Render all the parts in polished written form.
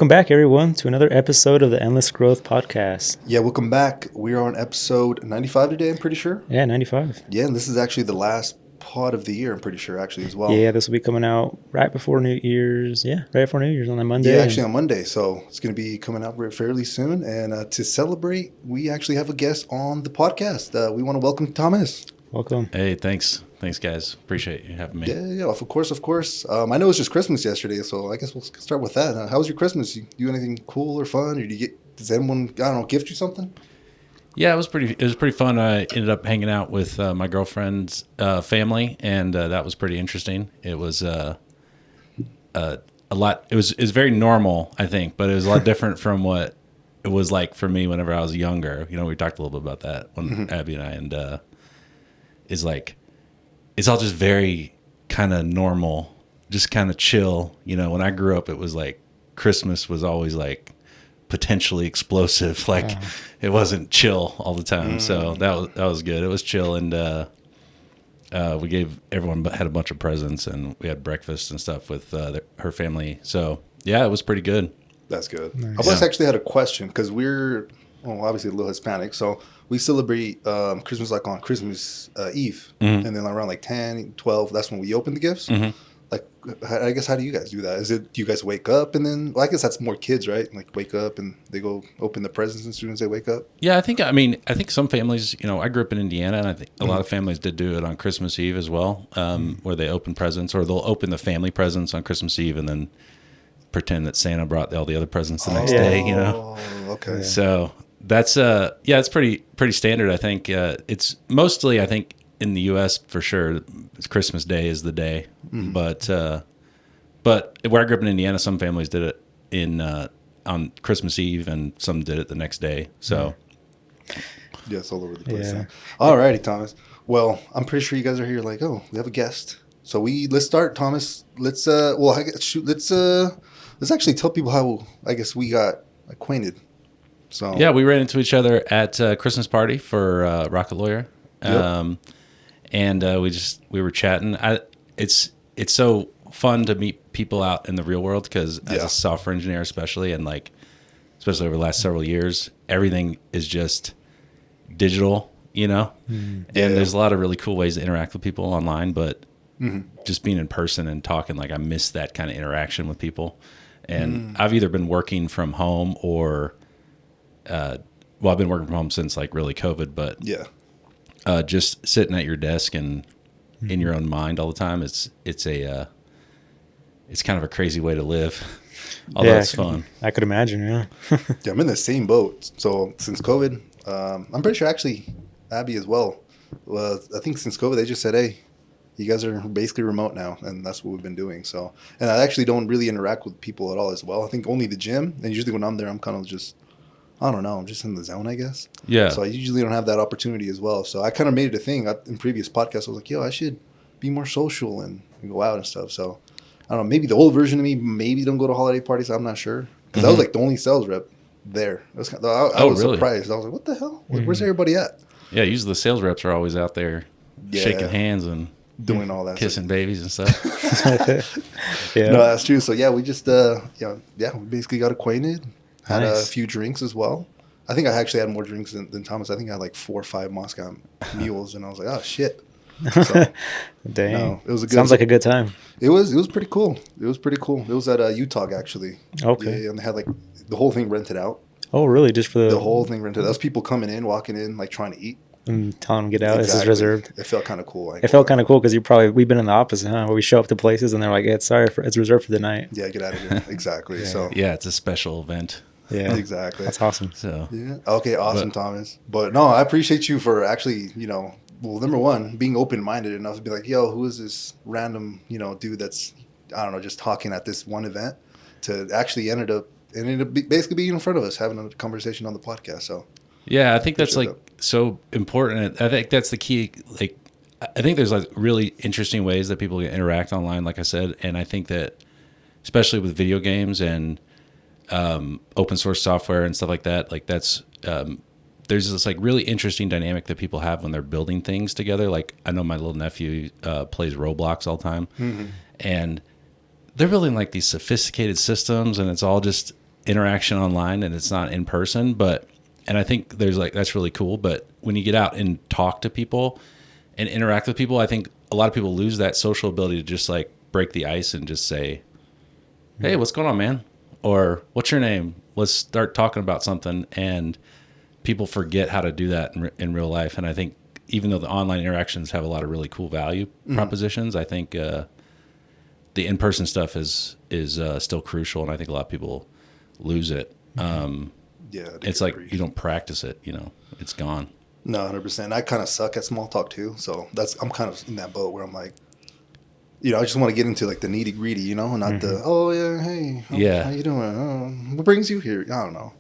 Welcome back, everyone, to another episode of the Endless Growth Podcast. Yeah, welcome back. We are on episode 95 today, I'm pretty sure. Yeah, 95. Yeah, and this is actually the last pod of the year, I'm pretty sure, actually, as well. Yeah, this will be coming out right before New Year's. Yeah, right before New Year's on that Monday. Yeah, actually on Monday. So it's going to be coming out fairly soon. And to celebrate, we actually have a guest on the podcast. We want to welcome Thomas. Welcome. Hey, thanks. Thanks, guys. Appreciate you having me. Yeah, of course. I know it was just Christmas yesterday, so I guess we'll start with that. How was your Christmas? You do anything cool or fun? Or does anyone, gift you something? Yeah, it was pretty fun. I ended up hanging out with my girlfriend's family, and that was pretty interesting. It was a lot. It was very normal, I think, but it was a lot different from what it was like for me whenever I was younger. You know, we talked a little bit about that when Abby and I, and it's all just very kind of normal, just kind of chill. You know, when I grew up, it was like Christmas was always like potentially explosive. Like it wasn't chill all the time. So that was good. It was chill, and we gave everyone had a bunch of presents, and we had breakfast and stuff with her family. So yeah, it was pretty good. That's good. Nice. I just actually had a question because we're obviously a little Hispanic, so we celebrate Christmas like on Christmas Eve, and then around like 10, 12, that's when we open the gifts. Like, I guess, how do you guys do that? Do you guys wake up and then, I guess that's more kids, right? Like wake up and they go open the presents as soon as they wake up? Yeah, I think some families, I grew up in Indiana, and I think a lot of families did do it on Christmas Eve as well, where they open presents, or they'll open the family presents on Christmas Eve and then pretend that Santa brought all the other presents the next day, Oh, okay. So that's it's pretty standard. I think it's mostly, I think, in the U.S. for sure, Christmas Day is the day. But where I grew up in Indiana, some families did it on Christmas Eve, and some did it the next day. So yeah, it's all over the place. Yeah. All righty, Thomas. Well, I'm pretty sure you guys are here. Like, we have a guest. So let's start, Thomas. Let's actually tell people how I guess we got acquainted. So yeah, we ran into each other at a Christmas party for Rocket Lawyer. Yep. And we were chatting. It's so fun to meet people out in the real world, because as a software engineer, especially over the last several years, everything is just digital, and there's a lot of really cool ways to interact with people online, but just being in person and talking, like, I miss that kind of interaction with people. And I've either been working from home or I've been working from home since like really COVID, but just sitting at your desk and in your own mind all the time, it's kind of a crazy way to live. Although it's fun. I could imagine, yeah. Yeah, I'm in the same boat. So since COVID, I'm pretty sure actually Abby as well. I think since COVID, they just said, hey, you guys are basically remote now, and that's what we've been doing. So, and I actually don't really interact with people at all as well. I think only the gym, and usually when I'm there, I'm kind of just, I don't know, I'm just in the zone, I guess. Yeah. So I usually don't have that opportunity as well. So I kind of made it a thing. In previous podcasts, I was like, I should be more social and go out and stuff. So I don't know, maybe the old version of me, maybe don't go to holiday parties. I'm not sure. Because I was like the only sales rep there. I was really surprised. I was like, what the hell? Where's everybody at? Yeah, usually the sales reps are always out there shaking hands and doing all that, kissing babies and stuff. Yeah. No, that's true. So yeah, we just we basically got acquainted. Had a few drinks as well. I think I actually had more drinks than Thomas. I think I had like 4 or 5 Moscow mules, and I was like, oh shit. So, Dang. no, it was a good. Sounds like a good time. It was pretty cool. It was at Utah actually. Okay. Yeah, and they had like the whole thing rented out. Oh, really? Just for The whole thing rented. That was people coming in, walking in, like trying to eat. and telling them to get out. This is reserved. It felt kind of cool. It felt kind of cool because we've been in the opposite, huh? Where we show up to places and they're like, it's reserved for the night. Yeah, get out of here. Exactly. Yeah. So Yeah, it's a special event. Yeah, exactly. That's awesome. So Yeah. Okay. Awesome, Thomas. But no, I appreciate you for actually, well, number one, being open-minded enough to be like, yo, who is this random, dude that's, I don't know, just talking at this one event, to actually ended up basically being in front of us, having a conversation on the podcast. So yeah, I think that's like so important. I think that's the key. Like, I think there's like really interesting ways that people can interact online, like I said, and I think that especially with video games and open source software and stuff like that, like that's there's this like really interesting dynamic that people have when they're building things together. Like I know my little nephew plays Roblox all the time, and they're building like these sophisticated systems, and it's all just interaction online and it's not in person, and I think there's like, that's really cool. But when you get out and talk to people and interact with people, I think a lot of people lose that social ability to just like break the ice and just say, hey, what's going on, man? Or what's your name? Let's start talking about something. And people forget how to do that in real life. And I think even though the online interactions have a lot of really cool value propositions, I think the in-person stuff is still crucial. And I think a lot of people lose it. It's like you don't practice it, it's gone. No, 100%. I kind of suck at small talk too. So I'm kind of in that boat where I'm like, I just want to get into like the nitty gritty, not the, oh yeah, hey, how you doing? Oh, what brings you here? I don't know.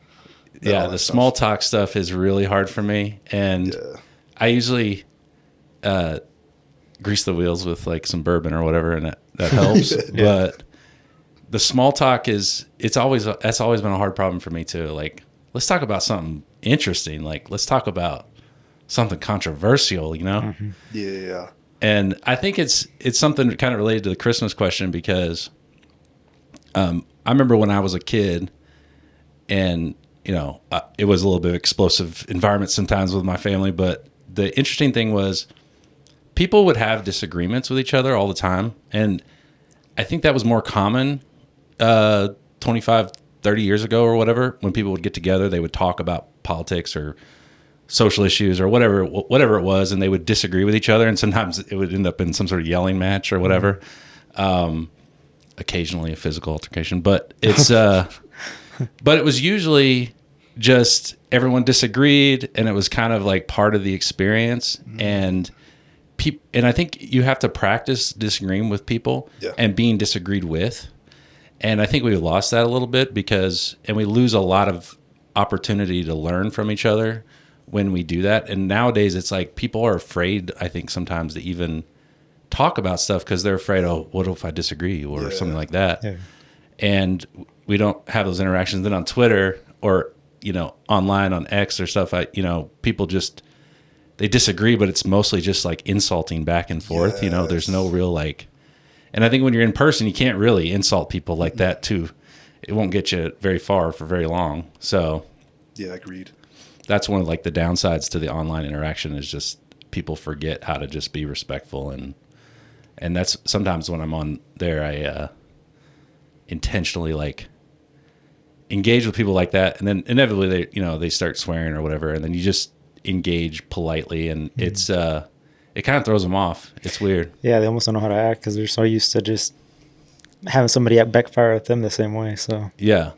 The small talk stuff is really hard for me. And I usually grease the wheels with like some bourbon or whatever, and that helps. But the small talk that's always been a hard problem for me too. Like, let's talk about something interesting. Like, let's talk about something controversial, Yeah. And I think it's something kind of related to the Christmas question, because I remember when I was a kid, and it was a little bit of explosive environment sometimes with my family. But the interesting thing was people would have disagreements with each other all the time, and I think that was more common 25, 30 years ago or whatever. When people would get together, they would talk about politics or social issues or whatever it was, and they would disagree with each other, and sometimes it would end up in some sort of yelling match or whatever. Occasionally a physical altercation, but it's but it was usually just everyone disagreed, and it was kind of like part of the experience. And I think you have to practice disagreeing with people and being disagreed with. And I think we lost that a little bit and we lose a lot of opportunity to learn from each other when we do that. And nowadays it's like people are afraid, I think, sometimes to even talk about stuff because they're afraid, oh, what if I disagree or something like that. Yeah. And we don't have those interactions. Then on Twitter or, online on X or stuff, people just, they disagree, but it's mostly just like insulting back and forth. Yes. There's no real and I think when you're in person, you can't really insult people like that too. It won't get you very far for very long. So yeah, agreed. That's one of the downsides to the online interaction is just people forget how to just be respectful. And that's sometimes when I'm on there, I intentionally engage with people like that. And then inevitably they start swearing or whatever. And then you just engage politely, and it's, it kind of throws them off. It's weird. Yeah. They almost don't know how to act because they're so used to just having somebody backfire at them the same way. So yeah.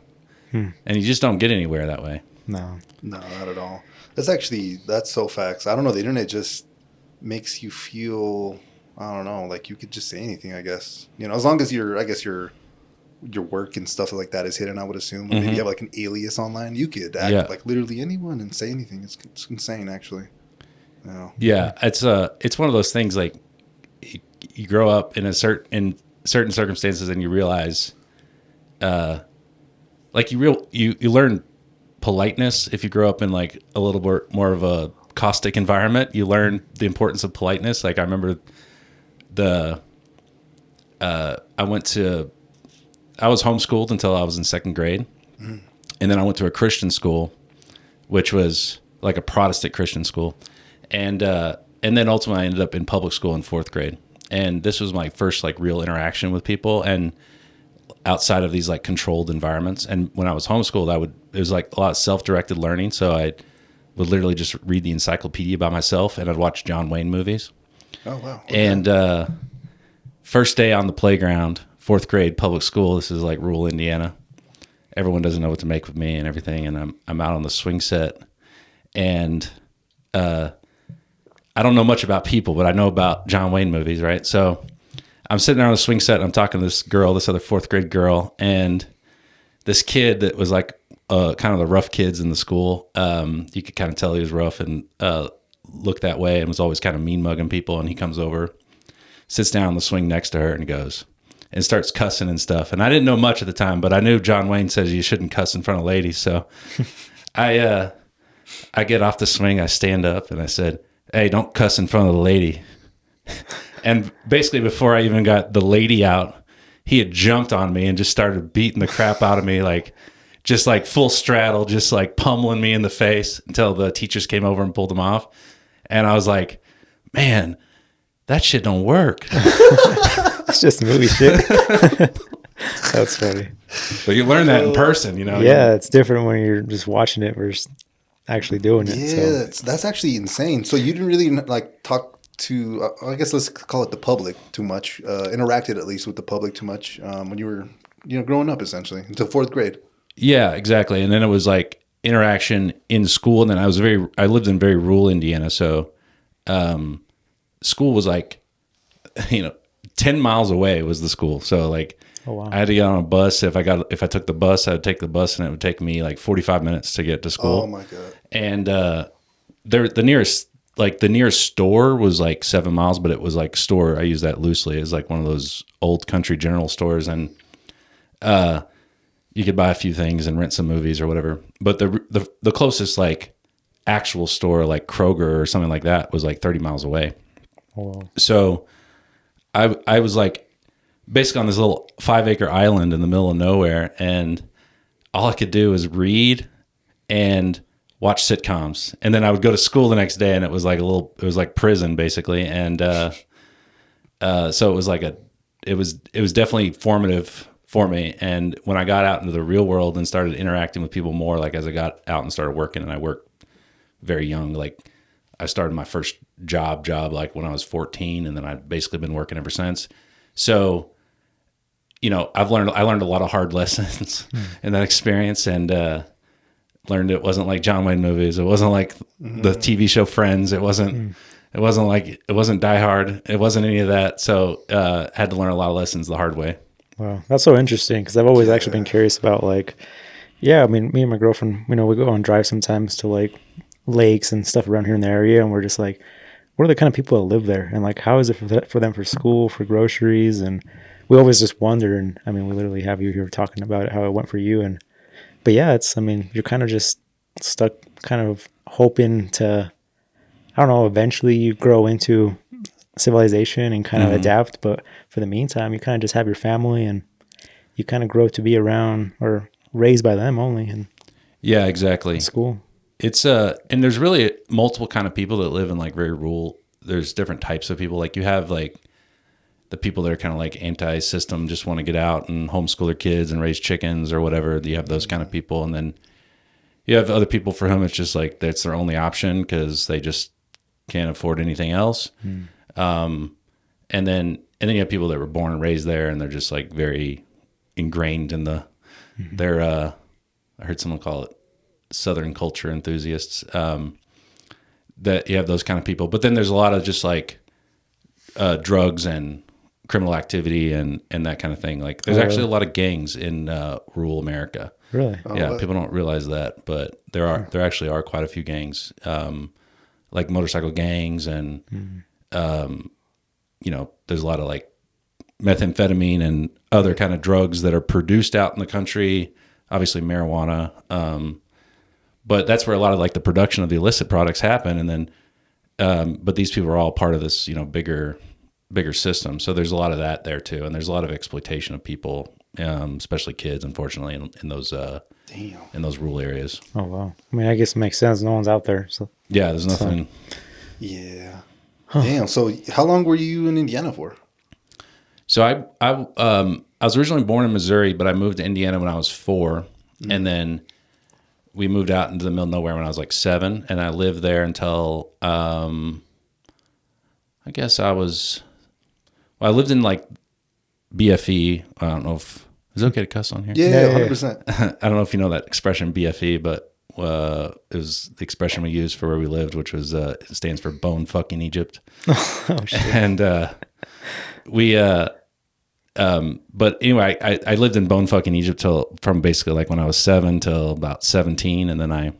And you just don't get anywhere that way. No, not at all. That's so facts. I don't know. The internet just makes you feel, I don't know, like you could just say anything, I guess. As long as your work and stuff like that is hidden, I would assume. Maybe you have an alias online. You could act like literally anyone and say anything. It's insane, actually. Yeah, it's one of those things you grow up in certain circumstances and you realize, you learn politeness if you grow up in a little bit more of a caustic environment. You learn the importance of politeness. I remember I was homeschooled until I was in second grade. And then I went to a Christian school, which was a Protestant Christian school. And then ultimately I ended up in public school in fourth grade. And this was my first real interaction with people and outside of these controlled environments. And when I was homeschooled, it was a lot of self-directed learning. So I would literally just read the encyclopedia by myself, and I'd watch John Wayne movies. Oh, wow. Okay. And first day on the playground, fourth grade public school, this is rural Indiana. Everyone doesn't know what to make with me and everything. And I'm out on the swing set, and I don't know much about people, but I know about John Wayne movies, right? So I'm sitting there on the swing set, and I'm talking to this other fourth grade girl, and this kid that was kind of the rough kids in the school. You could kind of tell he was rough and looked that way and was always kind of mean mugging people. And he comes over, sits down on the swing next to her, and goes and starts cussing and stuff. And I didn't know much at the time, but I knew John Wayne says you shouldn't cuss in front of ladies. So I get off the swing, I stand up, and I said, "Hey, don't cuss in front of the lady." And basically before I even got the lady out, he had jumped on me and just started beating the crap out of me, just like full straddle, just like pummeling me in the face until the teachers came over and pulled them off. And I was like, man, that shit don't work. It's just movie shit. That's funny. But you learn that in person, you know? Yeah, it's different when you're just watching it versus actually doing it. Yeah, So. that's actually insane. So you didn't really like talk to, I guess let's call it the public too much, interacted at least with the public too much when you were, growing up essentially until fourth grade. Yeah, exactly. And then it was like interaction in school. And then I lived in very rural Indiana. So school was like, 10 miles away was the school. So like, Oh, wow. I had to get on a bus. If I took the bus, I would take the bus, and it would take me like 45 minutes to get to school. Oh my God. And the nearest store was like 7 miles, but it was like store. I use that loosely. It's like one of those old country general stores, and you could buy a few things and rent some movies or whatever. But the closest like actual store, like Kroger or something like that, was like 30 miles away. Oh, wow. So I was like basically on this little 5-acre island in the middle of nowhere, and all I could do was read and watch sitcoms. And then I would go to school the next day, and it was like prison basically. And so it was like it was definitely formative for me. And when I got out into the real world and started interacting with people more, like as I got out and started working, and I worked very young, like I started my first job like when I was 14, and then I've basically been working ever since. So, I learned a lot of hard lessons in that experience, and learned it wasn't like John Wayne movies. It wasn't like the TV show Friends. It wasn't Die Hard. It wasn't any of that. So had to learn a lot of lessons the hard way. Wow, that's so interesting because I've always actually been curious about like, yeah, I mean, me and my girlfriend, we go on drive sometimes to like lakes and stuff around here in the area, and we're just like, what are the kind of people that live there, and like how is it for them for school, for groceries, and we always just wonder. And I mean, we literally have you here talking about it, how it went for you, but yeah, you're kind of just stuck, kind of hoping to, I don't know, eventually you grow into civilization and kind of adapt, but for the meantime, you kind of just have your family and you kind of grow to be around or raised by them only. And yeah, exactly. School. It's and there's really multiple kind of people that live in like very rural. There's different types of people. Like you have like the people that are kind of like anti-system, just want to get out and homeschool their kids and raise chickens or whatever. You have those kind of people, and then you have other people for whom it's just like that's their only option because they just can't afford anything else. And then you have people that were born and raised there, and they're just like very ingrained in their I heard someone call it Southern culture enthusiasts. That you have those kind of people, but then there's a lot of just like drugs and criminal activity and that kind of thing. Like there's actually a lot of gangs in rural America. Really? Yeah, people don't realize that, but there actually are quite a few gangs, like motorcycle gangs, and there's a lot of like methamphetamine and other kind of drugs that are produced out in the country. Obviously, marijuana, but that's where a lot of like the production of the illicit products happen. And then, but these people are all part of this, bigger system. So there's a lot of that there too, and there's a lot of exploitation of people, especially kids, unfortunately, in those rural areas. Oh wow! I mean, I guess it makes sense. No one's out there, so yeah, there's nothing. Yeah. Huh. Damn. So how long were you in Indiana for? So I was originally born in Missouri, but I moved to Indiana when I was 4, and then we moved out into the middle of nowhere when I was like 7, and I lived there until I guess I lived in like BFE. I don't know if is it okay to cuss on here. Yeah, 100%. I don't know if you know that expression BFE, but it was the expression we used for where we lived, which was it stands for bone fucking Egypt. Oh shit! And but anyway, I lived in bone fucking Egypt from basically like when I was 7 till about 17, and then I,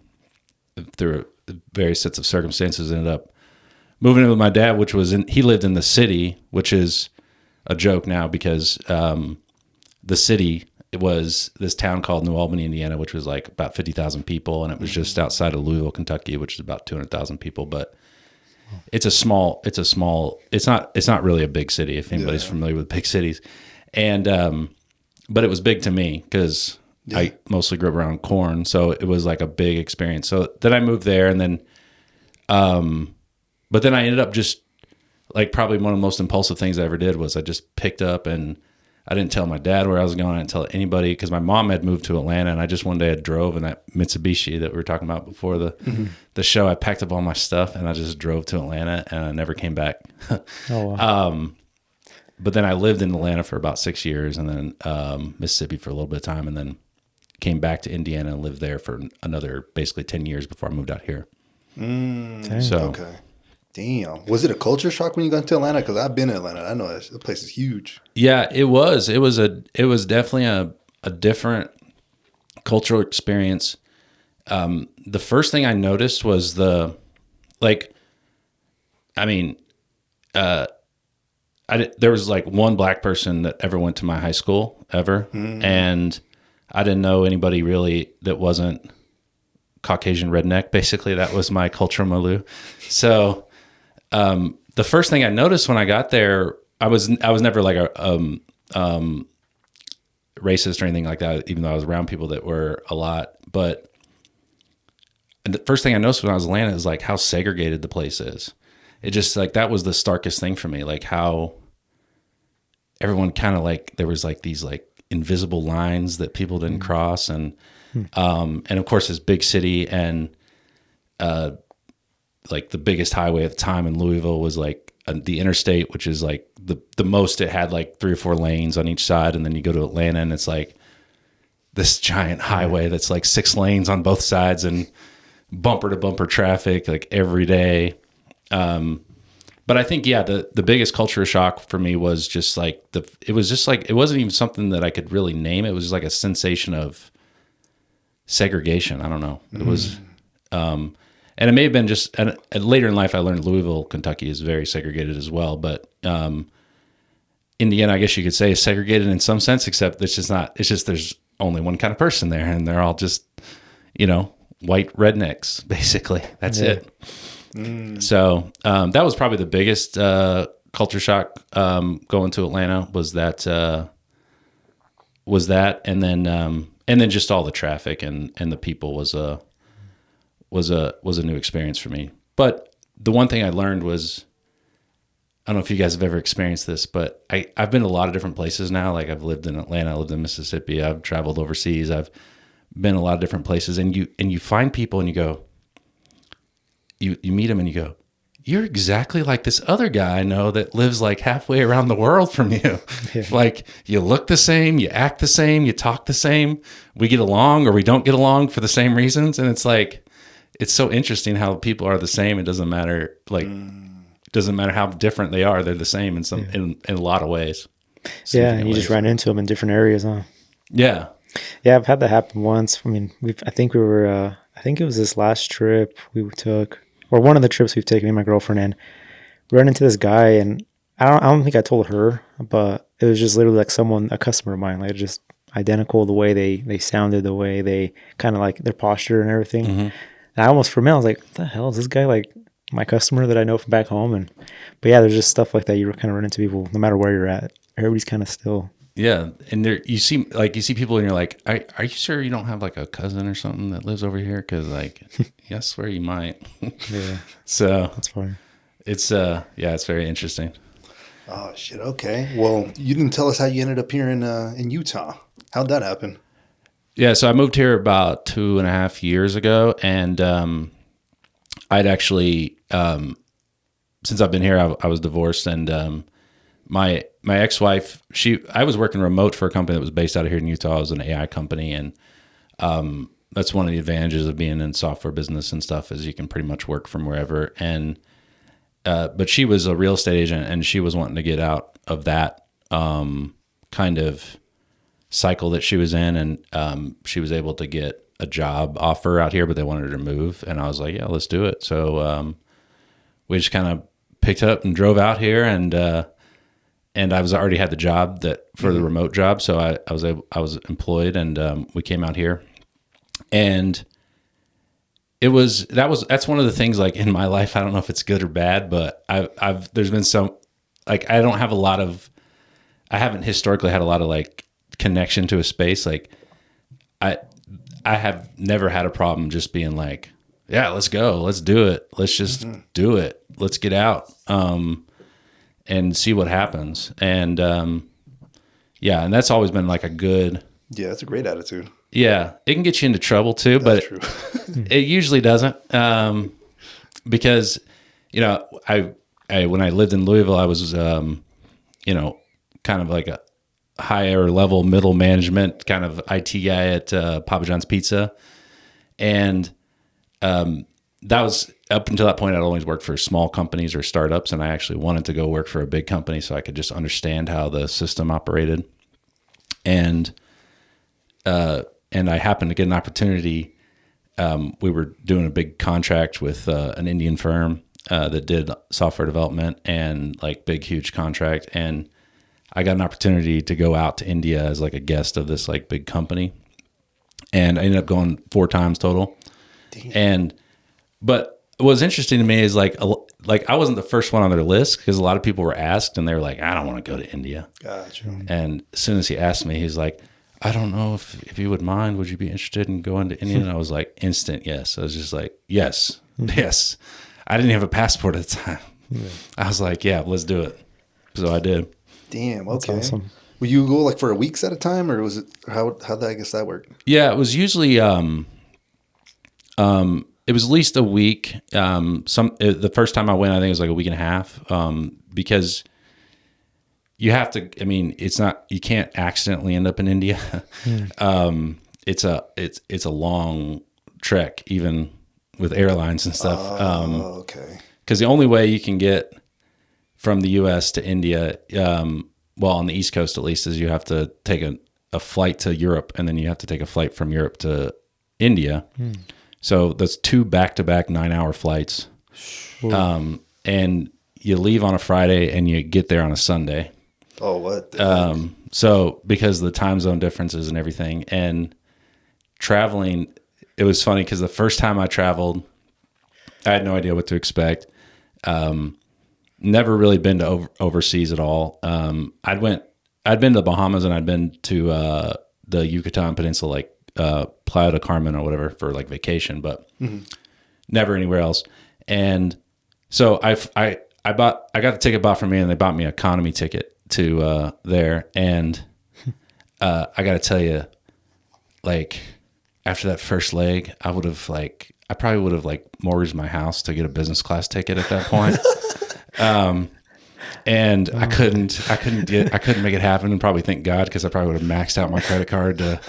through various sets of circumstances, ended up moving in with my dad, he lived in the city, which is a joke now because the city, it was this town called New Albany, Indiana, which was like about 50,000 people, and it was just outside of Louisville, Kentucky, which is about 200,000 people, but it's not really a big city if anybody's familiar with big cities. And but it was big to me because I mostly grew up around corn, so it was like a big experience. So then I moved there, and then, but then I ended up just like probably one of the most impulsive things I ever did was I just picked up and I didn't tell my dad where I was going. I didn't tell anybody because my mom had moved to Atlanta, and I just one day I drove in that Mitsubishi that we were talking about before the show. I packed up all my stuff and I just drove to Atlanta, and I never came back. Oh, wow. But then I lived in Atlanta for about 6 years, and then Mississippi for a little bit of time, and then came back to Indiana and lived there for another basically 10 years before I moved out here. Okay. Damn. Was it a culture shock when you got to Atlanta? Because I've been in Atlanta. I know the place is huge. Yeah, it was. It was definitely a different cultural experience. The first thing I noticed was there was like one black person that ever went to my high school ever. And I didn't know anybody really that wasn't Caucasian redneck. Basically, that was my cultural milieu. So, the first thing I noticed when I got there, I was never like a racist or anything like that, even though I was around people that were a lot. But the first thing I noticed when I was in Atlanta is like how segregated the place is. It just like, that was the starkest thing for me. Like how everyone kind of like, there was like these like invisible lines that people didn't cross. And of course this big city, and, like the biggest highway at the time in Louisville was like the interstate, which is like the most it had like 3 or 4 lanes on each side. And then you go to Atlanta and it's like this giant highway that's like 6 lanes on both sides and bumper to bumper traffic like every day. But I think, yeah, the biggest culture shock for me was just like it wasn't even something that I could really name. It was just like a sensation of segregation. I don't know. It was, and it may have been just, and later in life, I learned Louisville, Kentucky is very segregated as well. But Indiana, I guess you could say, is segregated in some sense, except it's just there's only one kind of person there, and they're all just, white rednecks, basically. That's it. So that was probably the biggest culture shock going to Atlanta was that, and then just all the traffic and the people was a new experience for me. But the one thing I learned was, I don't know if you guys have ever experienced this, but I've been to a lot of different places now. Like I've lived in Atlanta, I lived in Mississippi, I've traveled overseas, I've been a lot of different places, and you find people and you go, you meet them and you go, you're exactly like this other guy I know that lives like halfway around the world from you. Yeah. Like you look the same, you act the same, you talk the same. We get along or we don't get along for the same reasons. And it's like, it's so interesting how people are the same. It doesn't matter. Like, it doesn't matter how different they are. They're the same in a lot of ways. Yeah. And you just ran into them in different areas, huh? Yeah. Yeah. I've had that happen once. I mean, I think it was this last trip we took, or one of the trips we've taken, me and my girlfriend, and we ran into this guy, and I don't think I told her, but it was just literally like a customer of mine, like just identical, the way they sounded, the way they kind of like their posture and everything. Mm-hmm. And I almost for a minute, I was like, what the hell is this guy, like my customer that I know from back home? But yeah, there's just stuff like that. You kind of run into people no matter where you're at. Everybody's kind of still. Yeah, and you see people, and you're like, "Are you sure you don't have like a cousin or something that lives over here?" Because like, I swear you might. Yeah. So that's funny. It's it's very interesting. Oh shit! Okay, well, you didn't tell us how you ended up here in Utah. How'd that happen? Yeah, so I moved here about 2.5 years ago, and I'd actually since I've been here, I was divorced, and my ex-wife, I was working remote for a company that was based out of here in Utah. It was an AI company, and that's one of the advantages of being in software business and stuff is you can pretty much work from wherever. And but she was a real estate agent, and she was wanting to get out of that kind of cycle that she was in, and she was able to get a job offer out here, but they wanted her to move, and I was like, yeah, let's do it. So we just kind of picked up and drove out here, and I was already had the job for the remote job, so I was employed, and we came out here, and that's one of the things like in my life. I don't know if it's good or bad, but there's been some like I haven't historically had a lot of like connection to a space. Like I I have never had a problem just being like, yeah, let's go, let's do it, let's just do it, let's get out, and see what happens. And yeah, and that's always been like a good. Yeah, that's a great attitude. Yeah, it can get you into trouble too, That's but true. it usually doesn't, because I when I lived in Louisville, I was kind of like a higher level middle management kind of IT guy at Papa John's Pizza, and that was up until that point. I'd always worked for small companies or startups, and I actually wanted to go work for a big company so I could just understand how the system operated, and I happened to get an opportunity. We were doing a big contract with an Indian firm that did software development and like big, huge contract. And I got an opportunity to go out to India as like a guest of this like big company. And I ended up going 4 times total. Damn. But what was interesting to me is like I wasn't the first one on their list because a lot of people were asked and they were like, I don't want to go to India. Gotcha. And as soon as he asked me, he's like, I don't know if you would mind, would you be interested in going to India? And I was like, instant yes. I was just like, yes. I didn't have a passport at the time. Yeah. I was like, yeah, let's do it. So I did. Damn, okay. That's awesome. Will you go like for a weeks at a time, or was it how did I guess that work? Yeah, it was usually it was at least a week. The first time I went, I think it was like a week and a half, because you have to. I mean, it's not. You can't accidentally end up in India. It's a long trek, even with airlines and stuff. Okay. Because the only way you can get from the U.S. to India, well, on the East Coast at least, is you have to take a flight to Europe, and then you have to take a flight from Europe to India. So that's 2 back-to-back 9-hour flights. And you leave on a Friday and you get there on a Sunday. Oh, what? So because of the time zone differences and everything, and traveling, it was funny because the first time I traveled, I had no idea what to expect. Never really been to overseas at all. I'd been to the Bahamas and I'd been to the Yucatan Peninsula, like Playa del Carmen or whatever, for like vacation, but never anywhere else. And so I got the ticket bought for me, and they bought me an economy ticket to there. And I got to tell you, like after that first leg, I probably would have like mortgaged my house to get a business class ticket at that point. And I couldn't make it happen, and probably thank God, because I probably would have maxed out my credit card to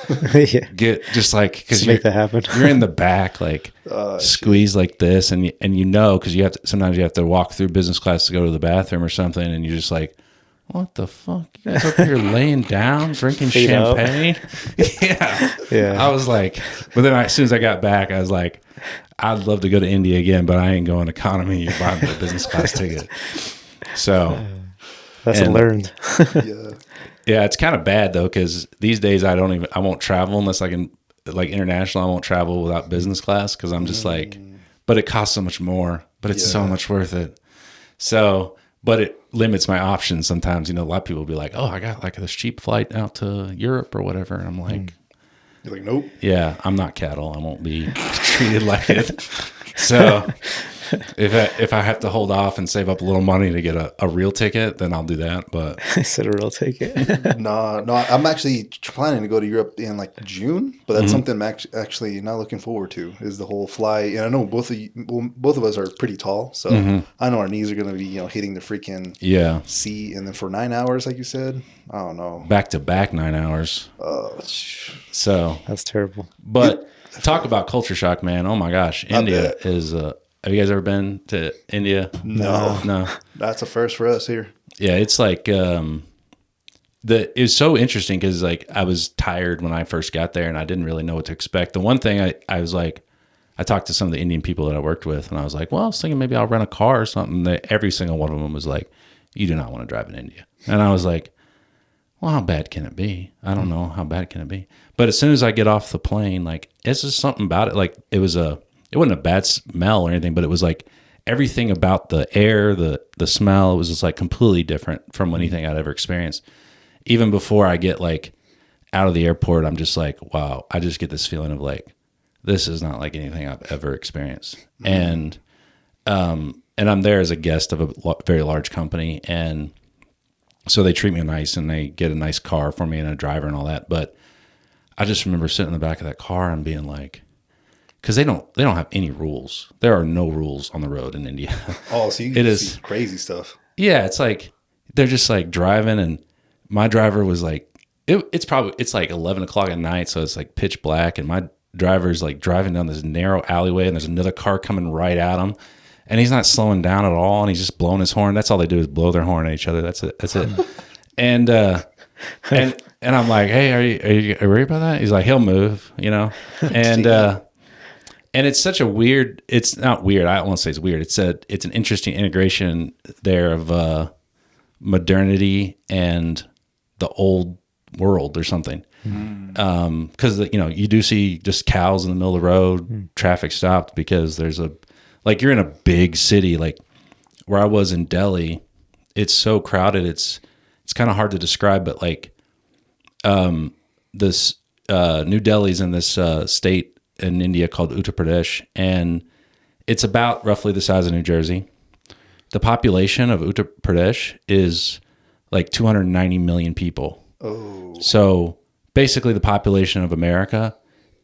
get just like, because make that happen. You're in the back, like squeeze like this, and because you have to, sometimes you have to walk through business class to go to the bathroom or something, and you're just like, what the fuck? You guys up here laying down, drinking champagne? Yeah. I was like, but then as soon as I got back, I was like, I'd love to go to India again, but I ain't going economy. You're buying me a business class ticket. So lesson learned. Yeah, it's kind of bad though, because these days I won't travel unless I can, like international. I won't travel without business class because I'm just like, but it costs so much more, but it's so much worth it. So, but it limits my options sometimes. A lot of people will be like, oh, I got like this cheap flight out to Europe or whatever. And I'm like, you're like, nope. Yeah, I'm not cattle. I won't be treated like it. So if I have to hold off and save up a little money to get a real ticket, then I'll do that. But I said a real ticket. No, I'm actually planning to go to Europe in like June, but that's something I'm actually not looking forward to, is the whole fly. And I know both of us are pretty tall, so I know our knees are going to be hitting the freaking sea, and then for 9 hours, like you said, I don't know, back to back 9 hours. So that's terrible. But talk about culture shock, man! Oh my gosh, India is. Have you guys ever been to India? No. That's a first for us here. Yeah, it's like it was so interesting because like I was tired when I first got there and I didn't really know what to expect. The one thing I was like, I talked to some of the Indian people that I worked with, and I was like, well, I was thinking maybe I'll rent a car or something. Every single one of them was like, you do not want to drive in India. And I was like, well, how bad can it be? I don't know. How bad can it be? But as soon as I get off the plane, like it's just something about it. Like it wasn't a bad smell or anything, but it was like everything about the air, the smell, it was just like completely different from anything I'd ever experienced. Even before I get like out of the airport, I'm just like, wow, I just get this feeling of like, this is not like anything I've ever experienced. And I'm there as a guest of a very large company. And so they treat me nice and they get a nice car for me and a driver and all that. But I just remember sitting in the back of that car and being like, because they don't have any rules. There are no rules on the road in India. Oh, so you can see crazy stuff. Yeah, it's like they're just like driving, and my driver was like, it's like 11 o'clock at night, so it's like pitch black, and my driver's like driving down this narrow alleyway, and there's another car coming right at him, and he's not slowing down at all, and he's just blowing his horn. That's all they do is blow their horn at each other. That's it. And I'm like, hey, are you worried about that? He's like, he'll move, and it's such a weird. It's not weird. I don't want to say it's weird. It's an interesting integration there of modernity and the old world or something. Because you do see just cows in the middle of the road, traffic stopped because there's you're in a big city, like where I was in Delhi. It's so crowded. It's kind of hard to describe, but like this New Delhi's in this state in India called Uttar Pradesh, and it's about roughly the size of New Jersey. The population of Uttar Pradesh is like 290 million people. Oh, so basically the population of America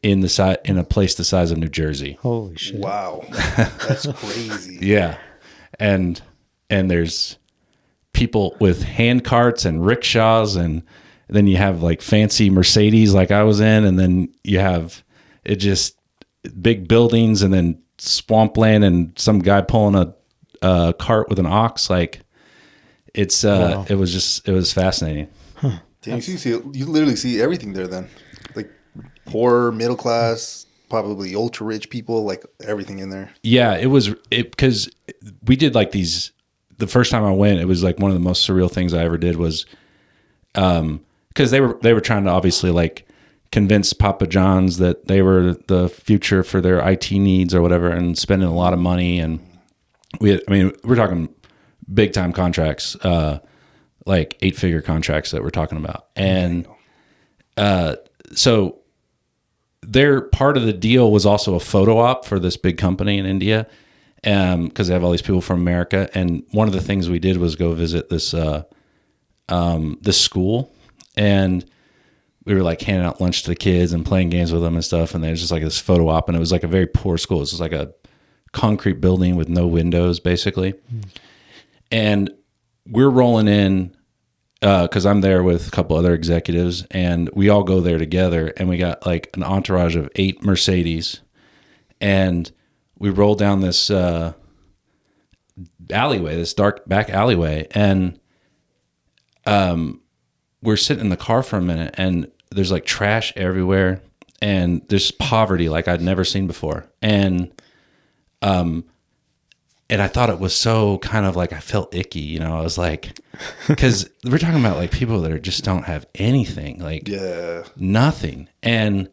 in a place the size of New Jersey. Holy shit! Wow, that's crazy. Yeah, and there's people with hand carts and rickshaws, and then you have like fancy Mercedes like I was in, and then you have it just big buildings, and then swampland, and some guy pulling a cart with an ox. Like it's Wow. it was fascinating. Damn, you literally see everything there then, like poor, middle class, probably ultra rich people, like everything in there. Yeah, because we did like these. The first time I went, it was like one of the most surreal things I ever did was, because they were trying to obviously like convince Papa John's that they were the future for their IT needs or whatever, and spending a lot of money. And we're talking big time contracts, like 8-figure contracts that we're talking about. And so their part of the deal was also a photo op for this big company in India, because they have all these people from America. And one of the things we did was go visit this this school, and we were like handing out lunch to the kids and playing games with them and stuff. And there's just like this photo op, and it was like a very poor school. It was just like a concrete building with no windows, basically. And we're rolling in because I'm there with a couple other executives, and we all go there together, and we got like an entourage of 8 Mercedes, and we roll down this alleyway, this dark back alleyway, and we're sitting in the car for a minute, and there's like trash everywhere, and there's poverty like I'd never seen before. And I thought it was so kind of like, I felt icky, I was like, because we're talking about like people that just don't have anything, like nothing. And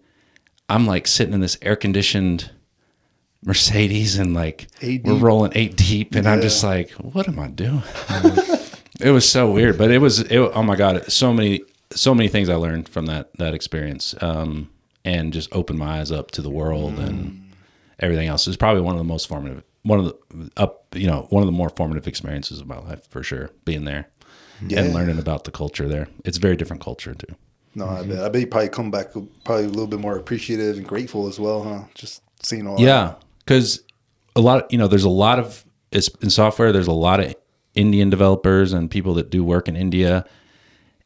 I'm like sitting in this air conditioned Mercedes, and like we're rolling 8 deep, and I'm just like, what am I doing? It was so weird, but oh my God, so many things I learned from that experience, and just opened my eyes up to the world and everything else. It's probably one of the more formative experiences of my life, for sure, being there and learning about the culture there. It's a very different culture too. No, I bet you probably come back probably a little bit more appreciative and grateful as well, huh? Just seeing all that. Yeah, because there's a lot of, in software, there's a lot of Indian developers and people that do work in India,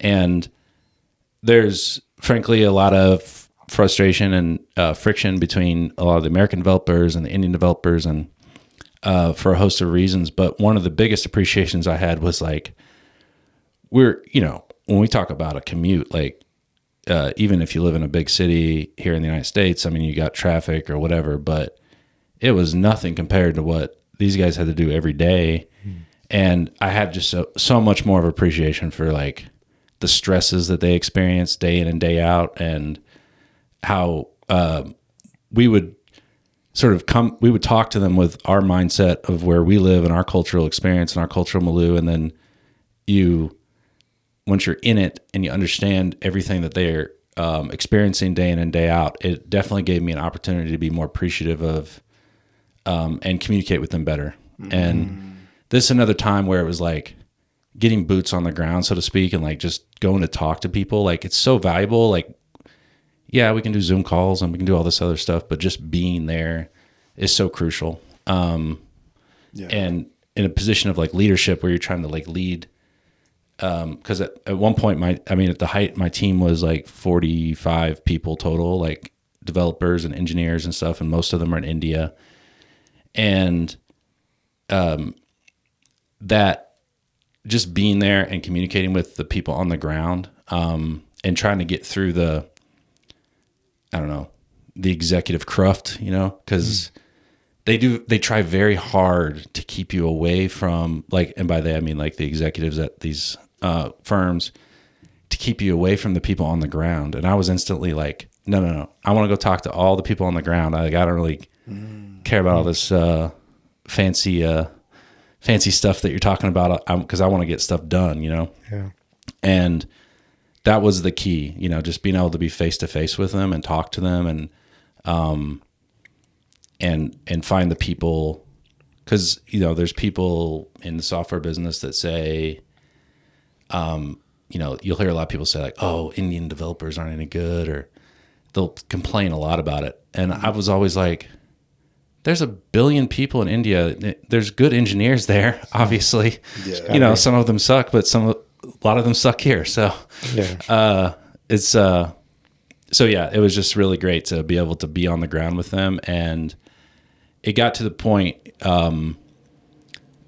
and there's frankly a lot of frustration and friction between a lot of the American developers and the Indian developers, and for a host of reasons. But one of the biggest appreciations I had was like, when we talk about a commute, like even if you live in a big city here in the United States, I mean, you got traffic or whatever, but it was nothing compared to what these guys had to do every day. And I had just so much more of appreciation for like the stresses that they experience day in and day out, and how we would we would talk to them with our mindset of where we live and our cultural experience and our cultural milieu. And then once you're in it and you understand everything that they're experiencing day in and day out, it definitely gave me an opportunity to be more appreciative of and communicate with them better. And this is another time where it was like getting boots on the ground, so to speak, and like just going to talk to people. Like it's so valuable. Like, yeah, we can do Zoom calls and we can do all this other stuff, but just being there is so crucial. And in a position of like leadership where you're trying to like lead, because at one point, at the height, my team was like 45 people total, like developers and engineers and stuff, and most of them are in India. And that just being there and communicating with the people on the ground, and trying to get through the executive cruft, because they try very hard to keep you away from like, and by that I mean like the executives at these firms, to keep you away from the people on the ground. And I was instantly like, no, I want to go talk to all the people on the ground. I don't really care about all this fancy stuff that you're talking about, because I want to get stuff done, Yeah. And that was the key, just being able to be face to face with them and talk to them, and find the people, because there's people in the software business that say, you'll hear a lot of people say like, oh, Indian developers aren't any good, or they'll complain a lot about it. And I was always like, there's 1 billion people in India. There's good engineers there, obviously. Yeah. Some of them suck, but a lot of them suck here. So, it was just really great to be able to be on the ground with them. And it got to the point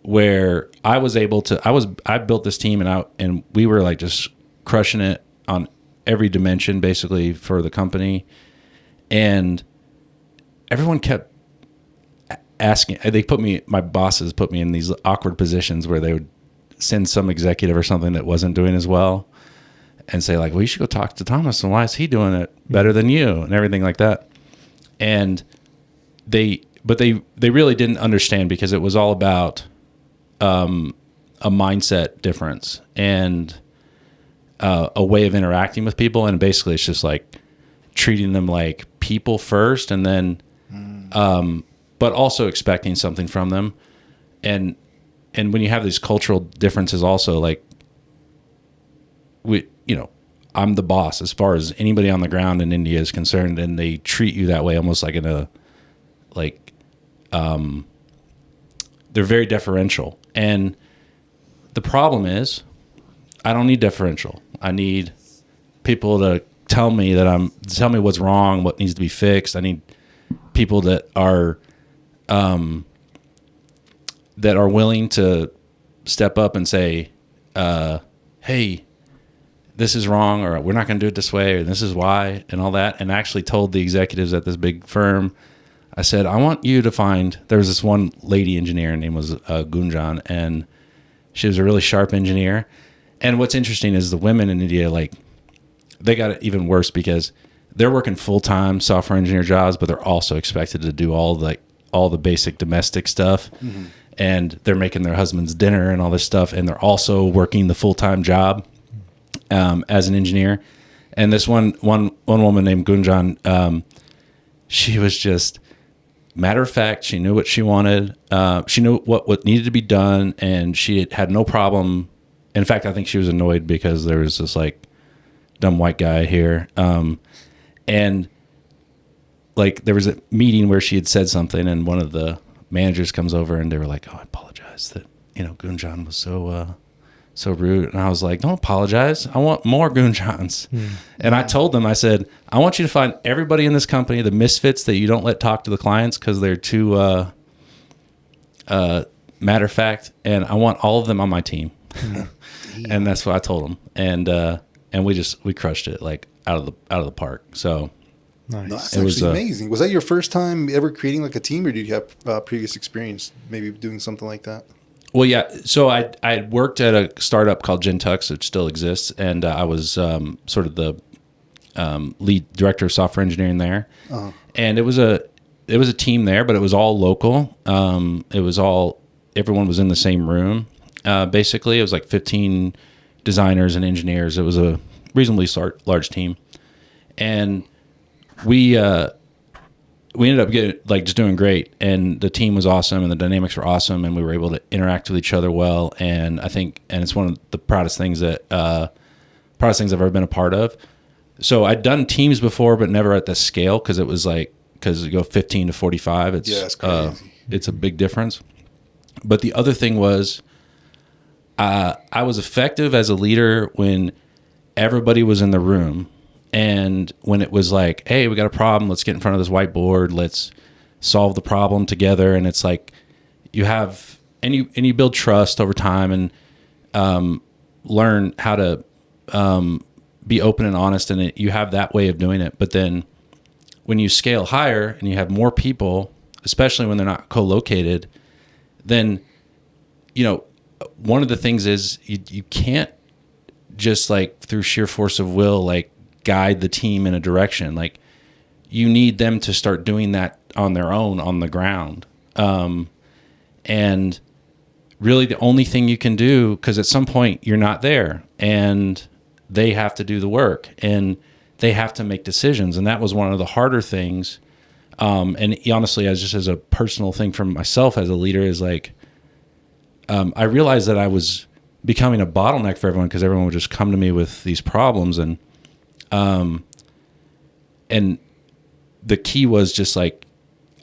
where I was able to, I built this team, and we were like just crushing it on every dimension basically for the company. And everyone kept asking, my bosses put me in these awkward positions where they would send some executive or something that wasn't doing as well and say like, well, you should go talk to Thomas, and why is he doing it better than you, and everything like that. And they really didn't understand, because it was all about a mindset difference and a way of interacting with people. And basically it's just like treating them like people first, and then but also expecting something from them. And when you have these cultural differences also, like I'm the boss as far as anybody on the ground in India is concerned, and they treat you that way, almost like they're very deferential. And the problem is, I don't need deferential. I need people to tell me what's wrong, what needs to be fixed. I need people that are willing to step up and say, hey, this is wrong, or we're not going to do it this way, or this is why, and all that. And I actually told the executives at this big firm, I said, I want you to find, there was this one lady engineer, her name was Gunjan, and she was a really sharp engineer. And what's interesting is the women in India, like, they got it even worse, because they're working full-time software engineer jobs, but they're also expected to do all the basic domestic stuff. Mm-hmm. And they're making their husband's dinner and all this stuff, and they're also working the full-time job as an engineer. And this one woman named Gunjan, she was just matter of fact. She knew what she wanted. She knew what needed to be done, and she had no problem. In fact, I think she was annoyed because there was this like dumb white guy here. And like there was a meeting where she had said something, and one of the managers comes over, and they were like, "Oh, I apologize that Gunjan was so rude." And I was like, "Don't apologize. I want more Gunjans." And I told them, I said, "I want you to find everybody in this company, the misfits that you don't let talk to the clients because they're too matter of fact, and I want all of them on my team." And that's what I told them, and we crushed it like out of the park. So nice. No, that's actually amazing. Was that your first time ever creating like a team, or did you have previous experience maybe doing something like that? Well, yeah. So I had worked at a startup called Gentux, which still exists, and I was sort of the lead director of software engineering there. Uh-huh. And it was a team there, but it was all local. Everyone was in the same room. Basically, it was like 15 designers and engineers. It was a reasonably large team. And we ended up getting like just doing great, and the team was awesome, and the dynamics were awesome, and we were able to interact with each other well. And I think, and it's one of the proudest things I've ever been a part of. So I'd done teams before, but never at this scale, because it was like, because you go 15 to 45, it's crazy. It's a big difference. But the other thing was, I was effective as a leader when everybody was in the room. And when it was like, hey, we got a problem, let's get in front of this whiteboard, let's solve the problem together. And it's like you have, and you build trust over time, and learn how to be open and honest, and you have that way of doing it. But then when you scale higher and you have more people, especially when they're not co-located, then, one of the things is you can't just like through sheer force of will, like guide the team in a direction. Like you need them to start doing that on their own on the ground. And really the only thing you can do, because at some point you're not there and they have to do the work and they have to make decisions. And that was one of the harder things. And honestly, as a personal thing for myself as a leader, is like, I realized that I was becoming a bottleneck for everyone, because everyone would just come to me with these problems. And the key was just like,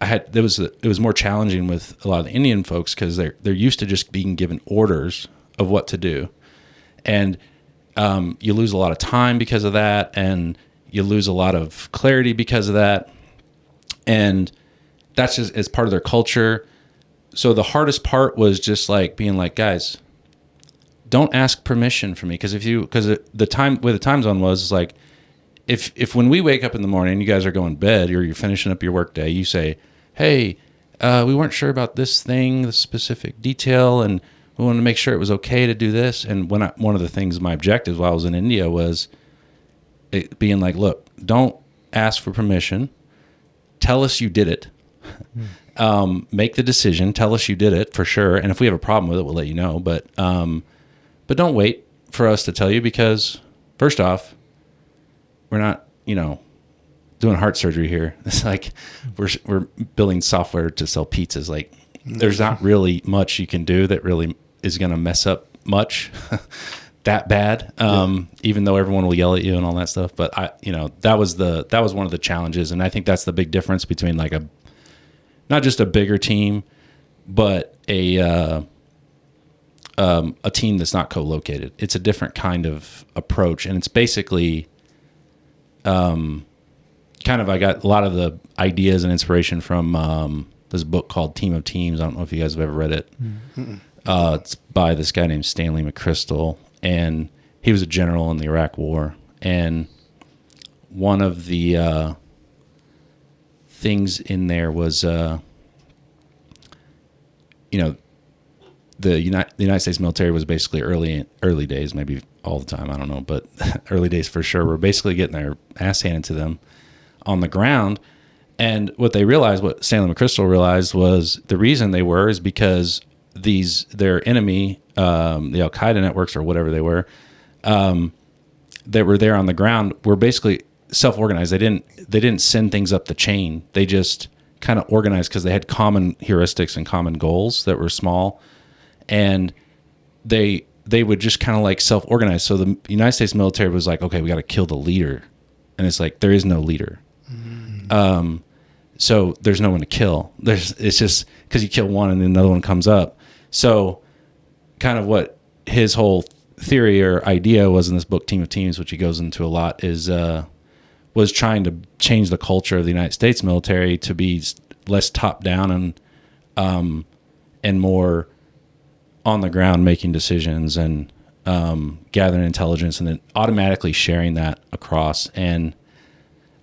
it was more challenging with a lot of the Indian folks, because they're used to just being given orders of what to do. And you lose a lot of time because of that, and you lose a lot of clarity because of that. And that's just as part of their culture. So the hardest part was just like being like, guys, don't ask permission from me. Because the time zone was like, if when we wake up in the morning, you guys are going to bed or you're finishing up your workday, you say, hey, we weren't sure about this thing, the specific detail, and we wanted to make sure it was okay to do this. And one of the things, my objectives while I was in India was it being like, look, don't ask for permission. Tell us you did it. Make the decision. Tell us you did it for sure. And if we have a problem with it, we'll let you know. But don't wait for us to tell you, because first off, we're not, doing heart surgery here. It's like we're building software to sell pizzas. Like there's not really much you can do that really is going to mess up much that bad. Even though everyone will yell at you and all that stuff. But that was one of the challenges. And I think that's the big difference between like not just a bigger team, but a team that's not co-located. It's a different kind of approach. And it's basically, I got a lot of the ideas and inspiration from this book called Team of Teams. I don't know if you guys have ever read it. Mm-hmm. It's by this guy named Stanley McChrystal, and he was a general in the Iraq War. And one of the things in there was, the United States military was basically early days, maybe all the time, I don't know, but early days for sure, were basically getting their ass handed to them on the ground. And what Stanley McChrystal realized, was the reason they were is because their enemy, the Al Qaeda networks or whatever they were, that were there on the ground, were basically self-organized. They didn't send things up the chain. They just kind of organized because they had common heuristics and common goals that were small, and they would just kind of like self-organize. So the United States military was like, okay, we got to kill the leader, and it's like there is no leader. Mm-hmm. So there's no one to kill. It's just because you kill one and then another one comes up. So kind of what his whole theory or idea was in this book, Team of Teams, which he goes into a lot, is was trying to change the culture of the United States military to be less top down and more on the ground, making decisions and gathering intelligence, and then automatically sharing that across. And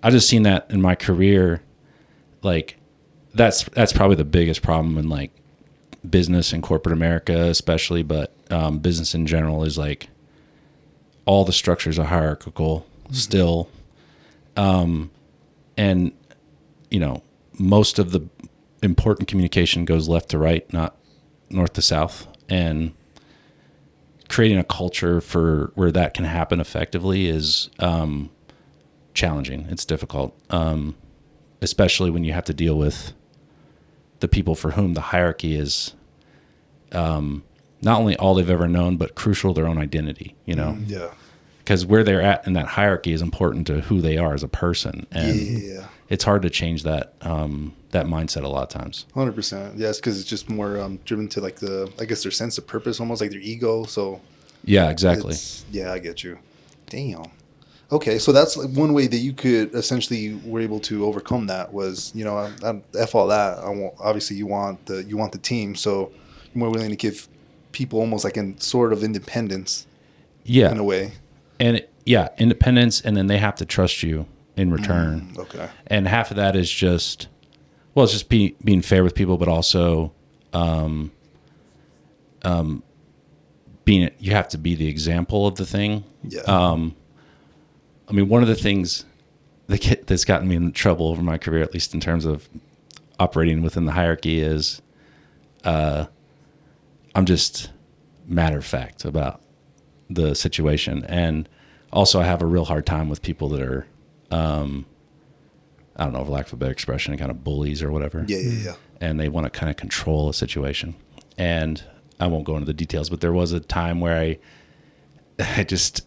I just seen that in my career. Like that's probably the biggest problem in like business and corporate America, especially, but business in general, is like all the structures are hierarchical still. And most of the important communication goes left to right, not north to south. And creating a culture for where that can happen effectively is challenging. It's difficult, especially when you have to deal with the people for whom the hierarchy is not only all they've ever known, but crucial to their own identity, you know? Yeah. Because where they're at in that hierarchy is important to who they are as a person. And it's hard to change that that mindset a lot of times. 100%. Yes, because it's just more driven to like I guess their sense of purpose, almost like their ego. So yeah, exactly. Yeah, I get you. Damn. Okay, so that's like one way that you could essentially were able to overcome that was, you know, F all that. Obviously you want the team, so you're more willing to give people almost like in sort of independence. Yeah. In a way. And independence, and then they have to trust you in return. Okay. And half of that is just, well, it's just being fair with people, but also you have to be the example of the thing. Yeah. I mean, one of the things that's gotten me in trouble over my career, at least in terms of operating within the hierarchy, is I'm just matter of fact about the situation. And also I have a real hard time with people that are, I don't know, for lack of a better expression, kind of bullies or whatever. Yeah. And they want to kind of control a situation. And I won't go into the details, but there was a time where I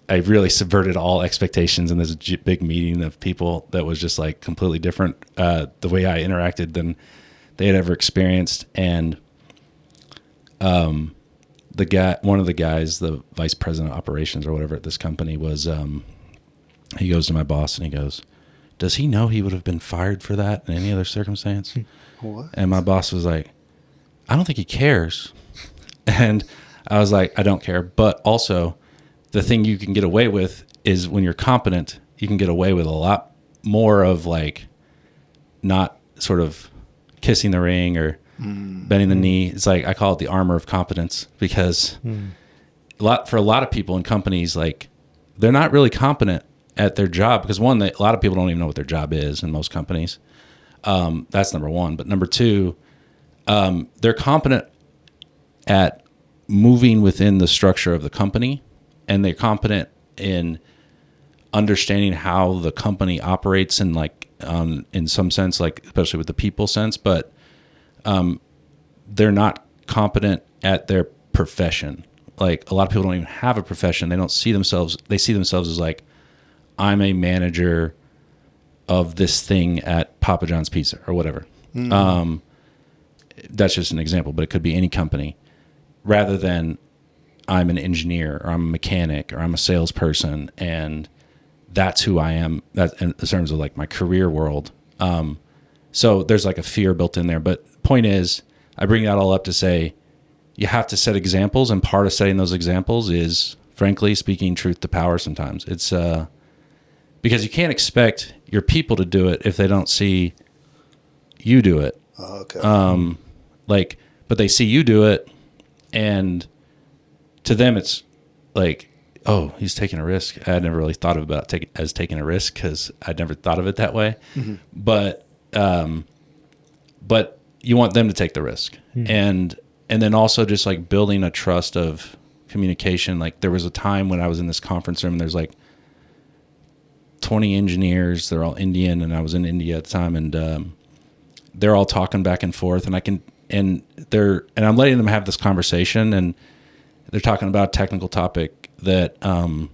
really subverted all expectations in this big meeting of people that was just like completely different, the way I interacted than they had ever experienced. And one of the guys, the vice president of operations or whatever at this company was, he goes to my boss and he goes, does he know he would have been fired for that in any other circumstance? What? And my boss was like, I don't think he cares. And I was like, I don't care. But also the thing you can get away with is when you're competent, you can get away with a lot more of like not sort of kissing the ring or bending the knee. It's like, I call it the armor of competence, because for a lot of people in companies, like they're not really competent at their job because one, a lot of people don't even know what their job is in most companies. That's number one. But number two, they're competent at moving within the structure of the company, and they're competent in understanding how the company operates and like in some sense, like especially with the people sense, but they're not competent at their profession. Like a lot of people don't even have a profession. They see themselves as like, I'm a manager of this thing at Papa John's Pizza or whatever. That's just an example, but it could be any company, rather than I'm an engineer or I'm a mechanic or I'm a salesperson. And that's who I am, that in terms of like my career world. So there's like a fear built in there. But point is, I bring that all up to say, you have to set examples, and part of setting those examples is, frankly, speaking truth to power sometimes. It's because you can't expect your people to do it if they don't see you do it. Okay. But they see you do it, and to them it's like, oh, he's taking a risk. I never really thought about taking a risk because I'd never thought of it that way. Mm-hmm. But you want them to take the risk. Mm-hmm. And then also just like building a trust of communication. Like there was a time when I was in this conference room and there's like 20 engineers, they're all Indian, and I was in India at the time, and they're all talking back and forth, and I'm letting them have this conversation, and they're talking about a technical topic that I'm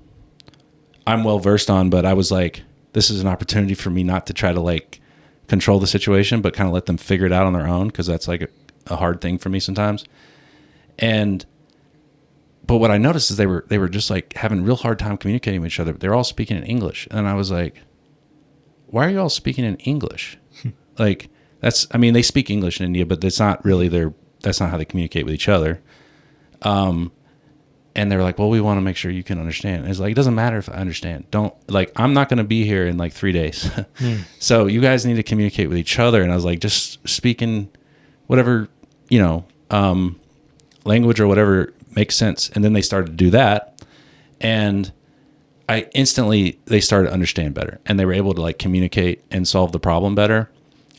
well versed on, but I was like, this is an opportunity for me not to try to like control the situation, but kind of let them figure it out on their own, because that's like a hard thing for me sometimes. But what I noticed is they were just like having a real hard time communicating with each other. They're all speaking in English, and I was like, why are you all speaking in English? Like they speak English in India, but that's not how they communicate with each other. And they were like, well, we want to make sure you can understand. And it's like, it doesn't matter if I understand. I'm not going to be here in like 3 days. So you guys need to communicate with each other. And I was like, just speaking whatever, language or whatever makes sense. And then they started to do that. And they started to understand better, and they were able to like communicate and solve the problem better.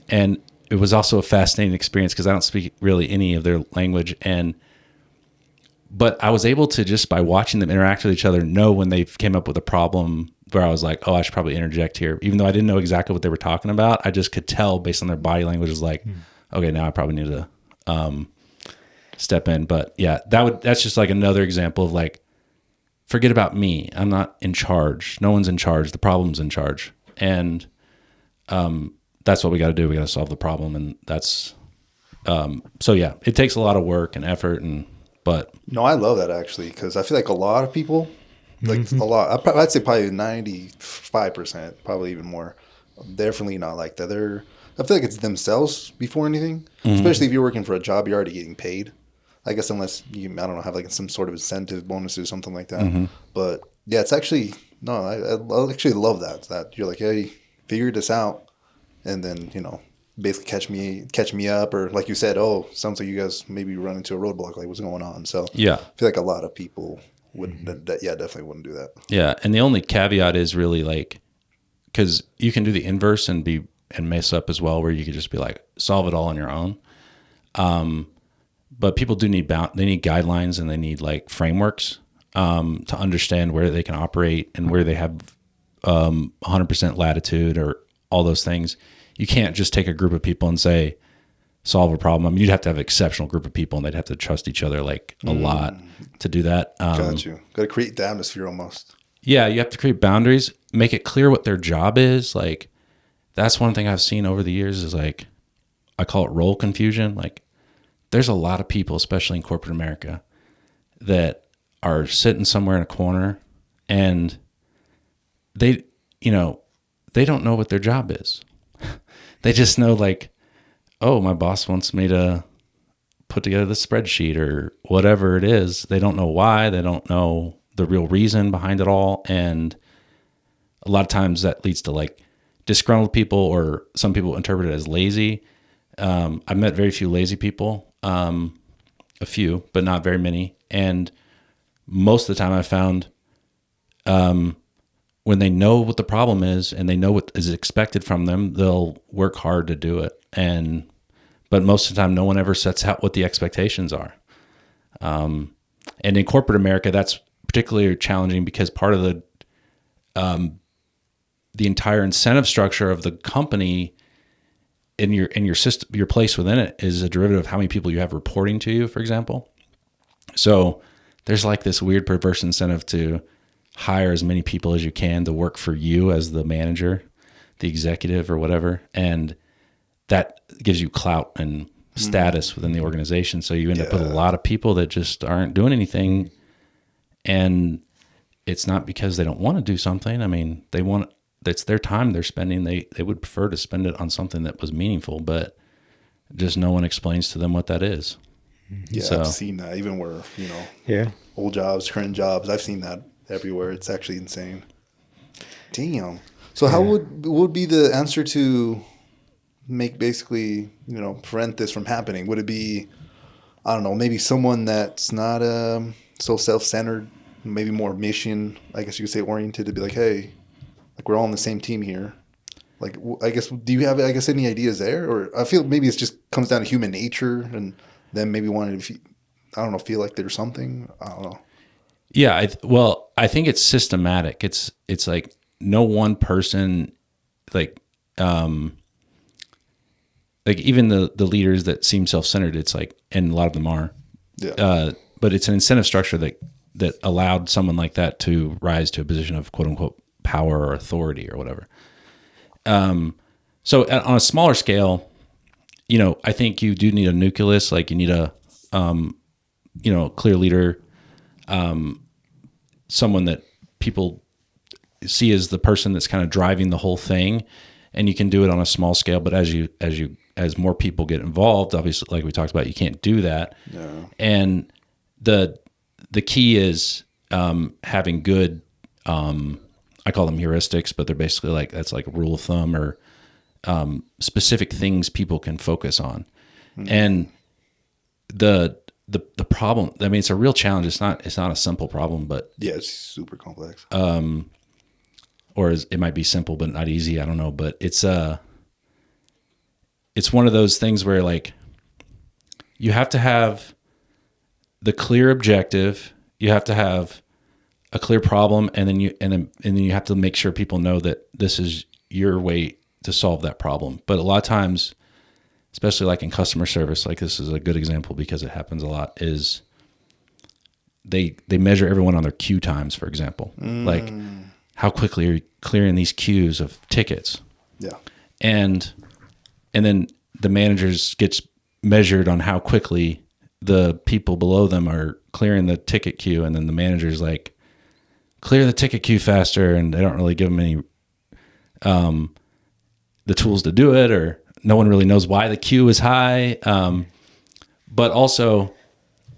And it was also a fascinating experience because I don't speak really any of their language. But I was able to, just by watching them interact with each other, know when they came up with a problem where I was like, oh, I should probably interject here. Even though I didn't know exactly what they were talking about, I just could tell based on their body language was like, okay, now I probably need to step in. But yeah, that's just like another example of like, forget about me. I'm not in charge. No one's in charge. The problem's in charge. And that's what we got to do. We got to solve the problem. And that's, so yeah, it takes a lot of work and effort but No, I love that actually, because I feel like a lot of people, like a lot, I'd say probably 95%, probably even more, definitely not like that. I feel like it's themselves before anything, especially if you're working for a job, you're already getting paid. I guess unless you, I don't know, have like some sort of incentive bonus or something like that. But yeah, it's actually, no, I actually love that you're like, hey, figure this out. And then, basically catch me up, or like you said, oh, sounds like you guys maybe run into a roadblock, like what's going on. So yeah, I feel like a lot of people would definitely wouldn't do that. Yeah, and the only caveat is really like, because you can do the inverse and mess up as well, where you could just be like solve it all on your own. But people do need they need guidelines, and they need like frameworks to understand where they can operate and where they have 100% latitude or all those things. You can't just take a group of people and say, solve a problem. I mean, you'd have to have an exceptional group of people, and they'd have to trust each other like a lot to do that. Got to create the atmosphere almost. Yeah, you have to create boundaries, make it clear what their job is. Like, that's one thing I've seen over the years is like, I call it role confusion. Like, there's a lot of people, especially in corporate America, that are sitting somewhere in a corner, and they don't know what their job is. They just know like, oh, my boss wants me to put together the spreadsheet or whatever it is. They don't know why. They don't know the real reason behind it all. And a lot of times that leads to like disgruntled people, or some people interpret it as lazy. I've met very few lazy people, a few, but not very many. And most of the time I found when they know what the problem is and they know what is expected from them, they'll work hard to do it. But most of the time, no one ever sets out what the expectations are. And in corporate America, that's particularly challenging because part of the entire incentive structure of the company in your system, your place within it, is a derivative of how many people you have reporting to you, for example. So there's like this weird perverse incentive to hire as many people as you can to work for you as the manager, the executive, or whatever. And that gives you clout and status within the organization. So you end up with a lot of people that just aren't doing anything. And it's not because they don't want to do something. I mean, it's their time they're spending. They would prefer to spend it on something that was meaningful, but just no one explains to them what that is. Yeah, so, I've seen that even where, old jobs, current jobs, I've seen that everywhere. It's actually insane. Damn. So how would be the answer to make basically, prevent this from happening? Would it be, I don't know, maybe someone that's not so self-centered, maybe more mission, I guess you could say, oriented, to be like, hey, like we're all on the same team here. Like, I guess, do you have, any ideas there? Or I feel maybe it just comes down to human nature, and then maybe wanting to, feel like there's something. I don't know. Yeah, I think it's systematic. It's like no one person, like even the leaders that seem self-centered, it's like, and a lot of them are, but it's an incentive structure that allowed someone like that to rise to a position of quote unquote power or authority or whatever. So on a smaller scale, I think you do need a nucleus. Like you need a clear leader, someone that people see as the person that's kind of driving the whole thing, and you can do it on a small scale. But as more people get involved, obviously, like we talked about, you can't do that. No. And the key is having good, I call them heuristics, but they're basically like, that's like a rule of thumb or specific things people can focus on. Mm-hmm. And the problem, I mean, it's a real challenge. It's not a simple problem, but yeah, it's super complex. Or it might be simple, but not easy. I don't know, but it's one of those things where like you have to have the clear objective. You have to have a clear problem, and then you have to make sure people know that this is your way to solve that problem. But a lot of times, especially like in customer service, like this is a good example because it happens a lot, is they measure everyone on their queue times, for example. Like how quickly are you clearing these queues of tickets? Yeah. And then the managers gets measured on how quickly the people below them are clearing the ticket queue, and then the manager's like, clear the ticket queue faster, and they don't really give them any the tools to do it, or no one really knows why the queue is high. But also,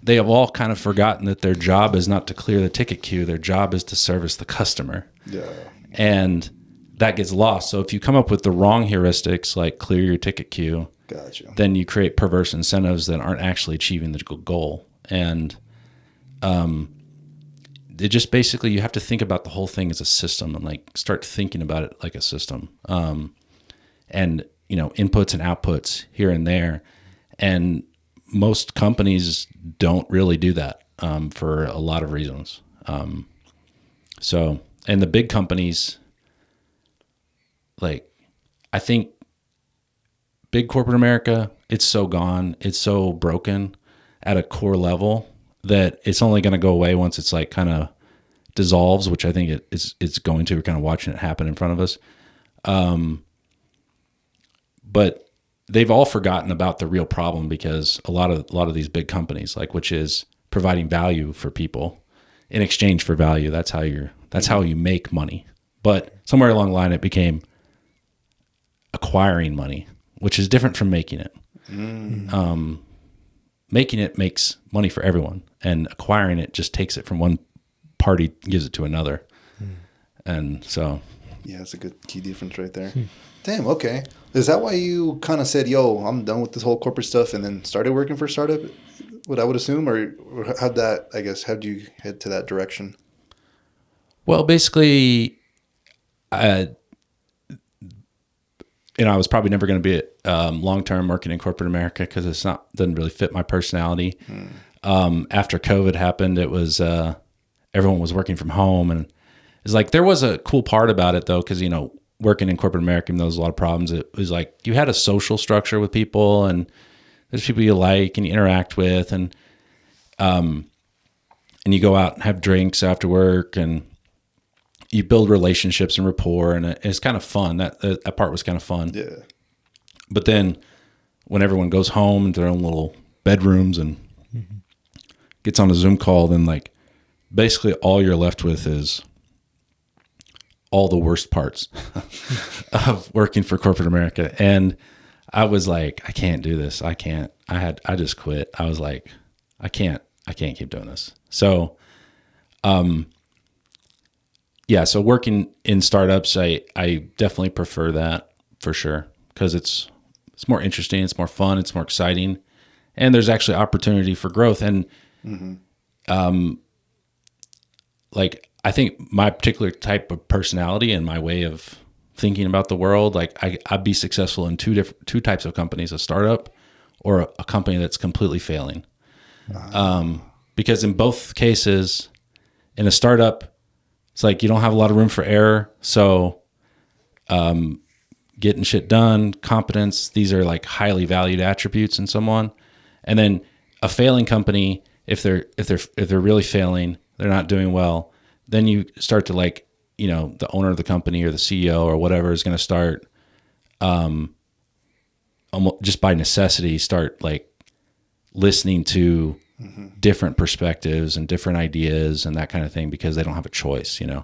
they have all kind of forgotten that their job is not to clear the ticket queue. Their job is to service the customer. Yeah. And that gets lost. So if you come up with the wrong heuristics, like clear your ticket queue, Gotcha. then you create perverse incentives that aren't actually achieving the goal. And it just basically, you have to think about the whole thing as a system and like start thinking about it like a system. And, inputs and outputs here and there. And most companies don't really do that for a lot of reasons. And the big companies, like, I think big corporate America, it's so gone. It's so broken at a core level that it's only going to go away once it's like kind of dissolves, which I think it's going to. We're kind of watching it happen in front of us. But they've all forgotten about the real problem because a lot of these big companies, like, which is providing value for people in exchange for value. That's how you make money. But somewhere along the line, it became acquiring money, which is different from making it. Making it makes money for everyone, and acquiring it just takes it from one party, gives it to another. And so, yeah, it's a good key difference right there. Damn. Okay. Is that why you kind of said, "Yo, I'm done with this whole corporate stuff," and then started working for a startup? What I would assume, or how'd you head to that direction? well, basically, I was probably never going to be long term working in corporate America because doesn't really fit my personality. After COVID happened, it was everyone was working from home, and it's like there was a cool part about it though, because working in corporate America, even though there's a lot of problems, it was like you had a social structure with people, and there's people you like and you interact with, and you go out and have drinks after work, and you build relationships and rapport, and it's kind of fun. That part was kind of fun. Yeah. But then when everyone goes home into their own little bedrooms and gets on a Zoom call, then like basically all you're left with is all the worst parts of working for corporate America. And I was like, I can't do this. I just quit. I was like, I can't keep doing this. So, so working in startups, I definitely prefer that for sure. Cause it's more interesting. It's more fun. It's more exciting. And there's actually opportunity for growth. And, like, I think my particular type of personality and my way of thinking about the world, like I'd be successful in two types of companies: a startup or a company that's completely failing. Because in both cases, in a startup, it's like you don't have a lot of room for error. So, getting shit done, competence, these are like highly valued attributes in someone. And then a failing company, if they're really failing, they're not doing well, then you start to like, the owner of the company or the CEO or whatever is going to start, almost just by necessity, start like listening to different perspectives and different ideas and that kind of thing because they don't have a choice, Yeah.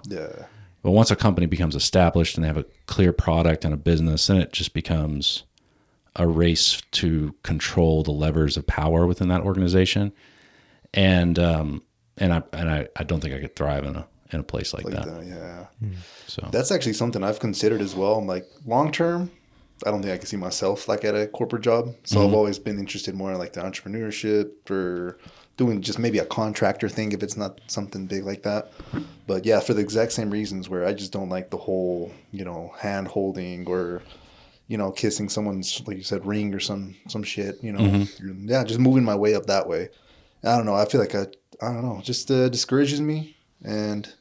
But once a company becomes established and they have a clear product and a business, then it just becomes a race to control the levers of power within that organization. And I don't think I could thrive in a place like that. Yeah. So That's actually something I've considered as well. I'm like, long term, I don't think I can see myself like at a corporate job. So I've always been interested more in like the entrepreneurship or doing just maybe a contractor thing if it's not something big like that. But yeah, for the exact same reasons where I just don't like the whole, hand holding or, kissing someone's, like you said, ring or some shit, Yeah, just moving my way up that way. I don't know. I feel like I don't know, just discourages me. And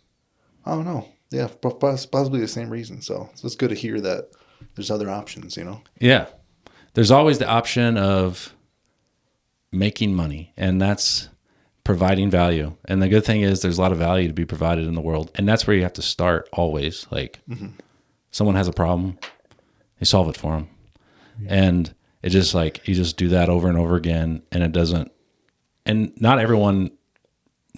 I don't know. Yeah, possibly the same reason. So it's good to hear that there's other options, you know? Yeah. There's always the option of making money, and that's providing value. And the good thing is there's a lot of value to be provided in the world. And that's where you have to start always. Like someone has a problem, you solve it for them. And it just like, you just do that over and over again. And it doesn't, and not everyone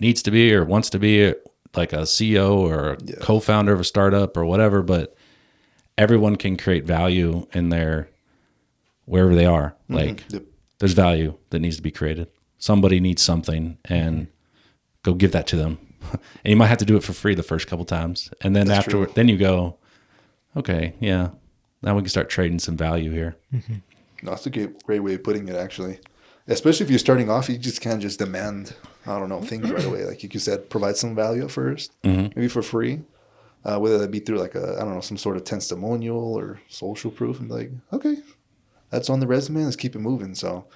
needs to be or wants to be like a CEO or a co-founder of a startup or whatever, but everyone can create value in their, wherever they are. Like there's value that needs to be created. Somebody needs something, and go give that to them. And you might have to do it for free the first couple times. And then afterward, then you go, okay, yeah, now we can start trading some value here. No, that's a great way of putting it, actually. Especially if you're starting off, you just can't just demand, I don't know, things right away. Like you said, provide some value at first, maybe for free. Whether that be through like I don't know, some sort of testimonial or social proof, and be like, okay, that's on the resume. Let's keep it moving. So,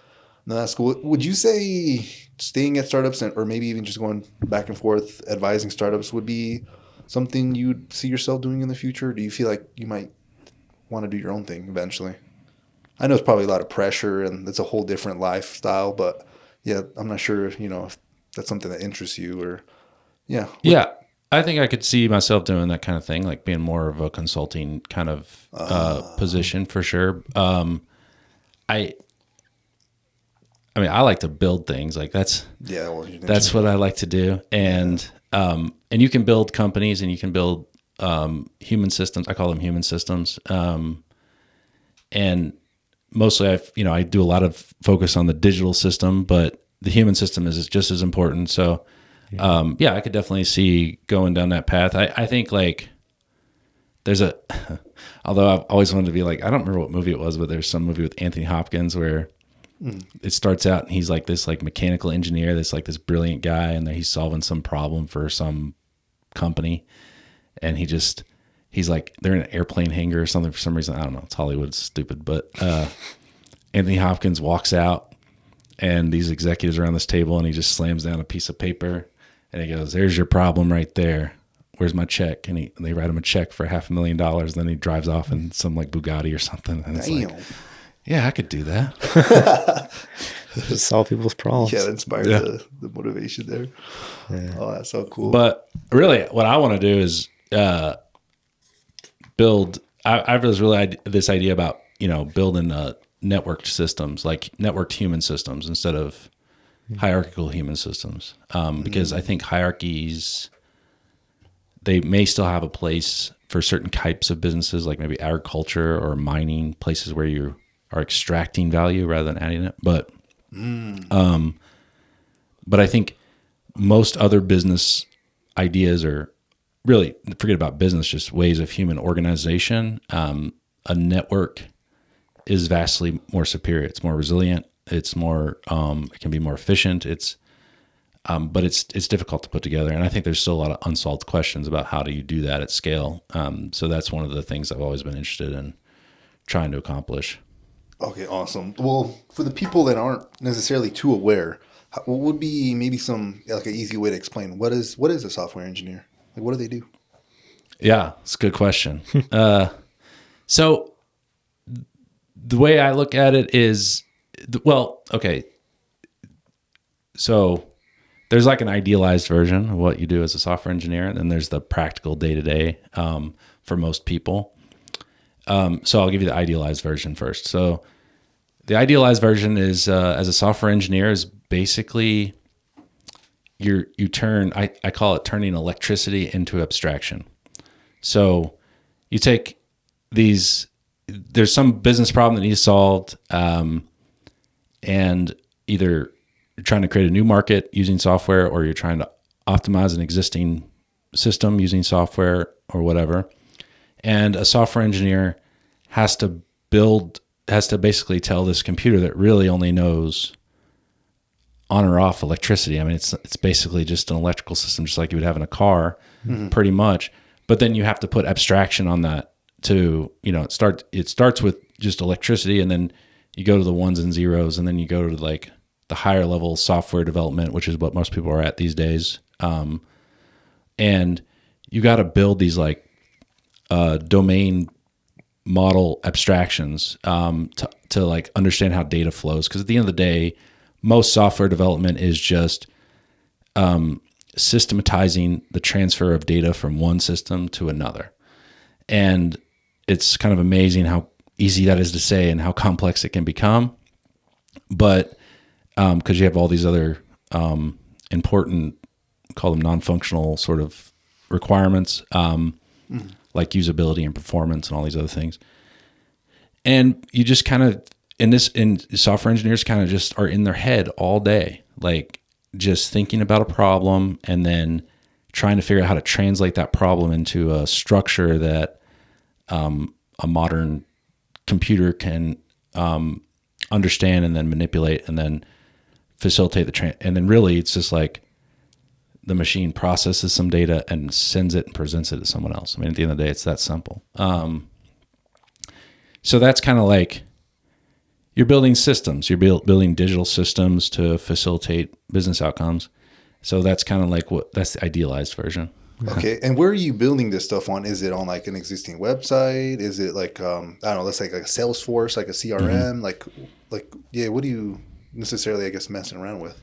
no, that's cool. Would you say staying at startups or maybe even just going back and forth advising startups would be something you'd see yourself doing in the future? Or do you feel like you might want to do your own thing eventually? I know it's probably a lot of pressure and it's a whole different lifestyle, but yeah, I'm not sure, if that's something that interests you or yeah. Yeah. I think I could see myself doing that kind of thing, like being more of a consulting kind of position for sure. I like to build things. Like that's what I like to do. And you can build companies and you can build human systems. I call them human systems. And mostly I do a lot of focus on the digital system, but the human system is just as important. So I could definitely see going down that path. I think like there's although I've always wanted to be like, I don't remember what movie it was, but there's some movie with Anthony Hopkins where it starts out and he's like this like mechanical engineer that's like this brilliant guy, and he's solving some problem for some company, and he's like, they're in an airplane hangar or something for some reason. I don't know. It's Hollywood. It's stupid. But Anthony Hopkins walks out and these executives are on this table and he just slams down a piece of paper and he goes, "There's your problem right there. Where's my check?" And they write him a check for $500,000. Then he drives off in some like Bugatti or something. And it's like, yeah, I could do that. Just solve people's problems. Yeah, that inspired the motivation there. Yeah. Oh, that's so cool. But really what I want to do is build. I was really this idea about building networked systems, like networked human systems instead of hierarchical human systems, because I think hierarchies, they may still have a place for certain types of businesses, like maybe agriculture or mining, places where you are extracting value rather than adding it. But I think most other business ideas are really, forget about business, just ways of human organization. A network is vastly more superior. It's more resilient. It's more, it can be more efficient. But it's difficult to put together. And I think there's still a lot of unsolved questions about how do you do that at scale. So that's one of the things I've always been interested in trying to accomplish. Okay, awesome. Well, for the people that aren't necessarily too aware, what would be maybe some like an easy way to explain what is a software engineer? Like, what do they do? Yeah, it's a good question. So the way I look at it is, okay. So there's like an idealized version of what you do as a software engineer, and then there's the practical day-to-day for most people. So I'll give you the idealized version first. So the idealized version is, as a software engineer, is basically you turn, I call it turning electricity into abstraction. So you take there's some business problem that needs solved, and either you're trying to create a new market using software, or you're trying to optimize an existing system using software or whatever. And a software engineer has to basically tell this computer that really only knows on or off electricity. I mean, it's basically just an electrical system, just like you would have in a car, pretty much. But then you have to put abstraction on that to, it starts with just electricity, and then you go to the ones and zeros, and then you go to like the higher level software development, which is what most people are at these days. And you got to build these like domain model abstractions to like understand how data flows. Because at the end of the day, most software development is just systematizing the transfer of data from one system to another. And it's kind of amazing how easy that is to say and how complex it can become. But because you have all these other important, call them non-functional sort of requirements, like usability and performance and all these other things. And you just kind of, in software engineers kind of just are in their head all day, like just thinking about a problem and then trying to figure out how to translate that problem into a structure that a modern computer can understand and then manipulate and then facilitate and then really it's just like the machine processes some data and sends it and presents it to someone else. I mean, at the end of the day, it's that simple. So that's kind of like you're building systems. You're building digital systems to facilitate business outcomes. So that's kind of like that's the idealized version. Okay, and where are you building this stuff on? Is it on like an existing website? Is it like I don't know, let's say like a Salesforce, like a CRM, like yeah? What do you necessarily, I guess, messing around with?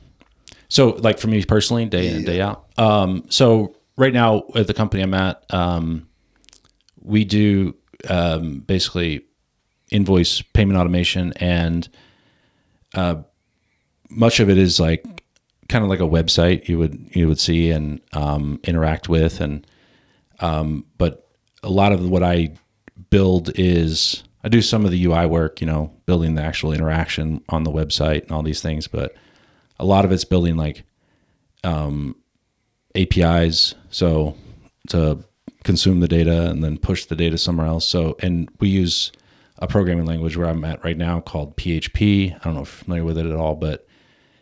So, like for me personally, day in and day out. So right now at the company I'm at, we do basically invoice payment automation, and much of it is like kind of like a website you would see and interact with, and but a lot of what I build is I do some of the UI work, building the actual interaction on the website and all these things, but a lot of it's building like APIs, so to consume the data and then push the data somewhere else. So, and we use a programming language where I'm at right now called PHP. I don't know if you're familiar with it at all, but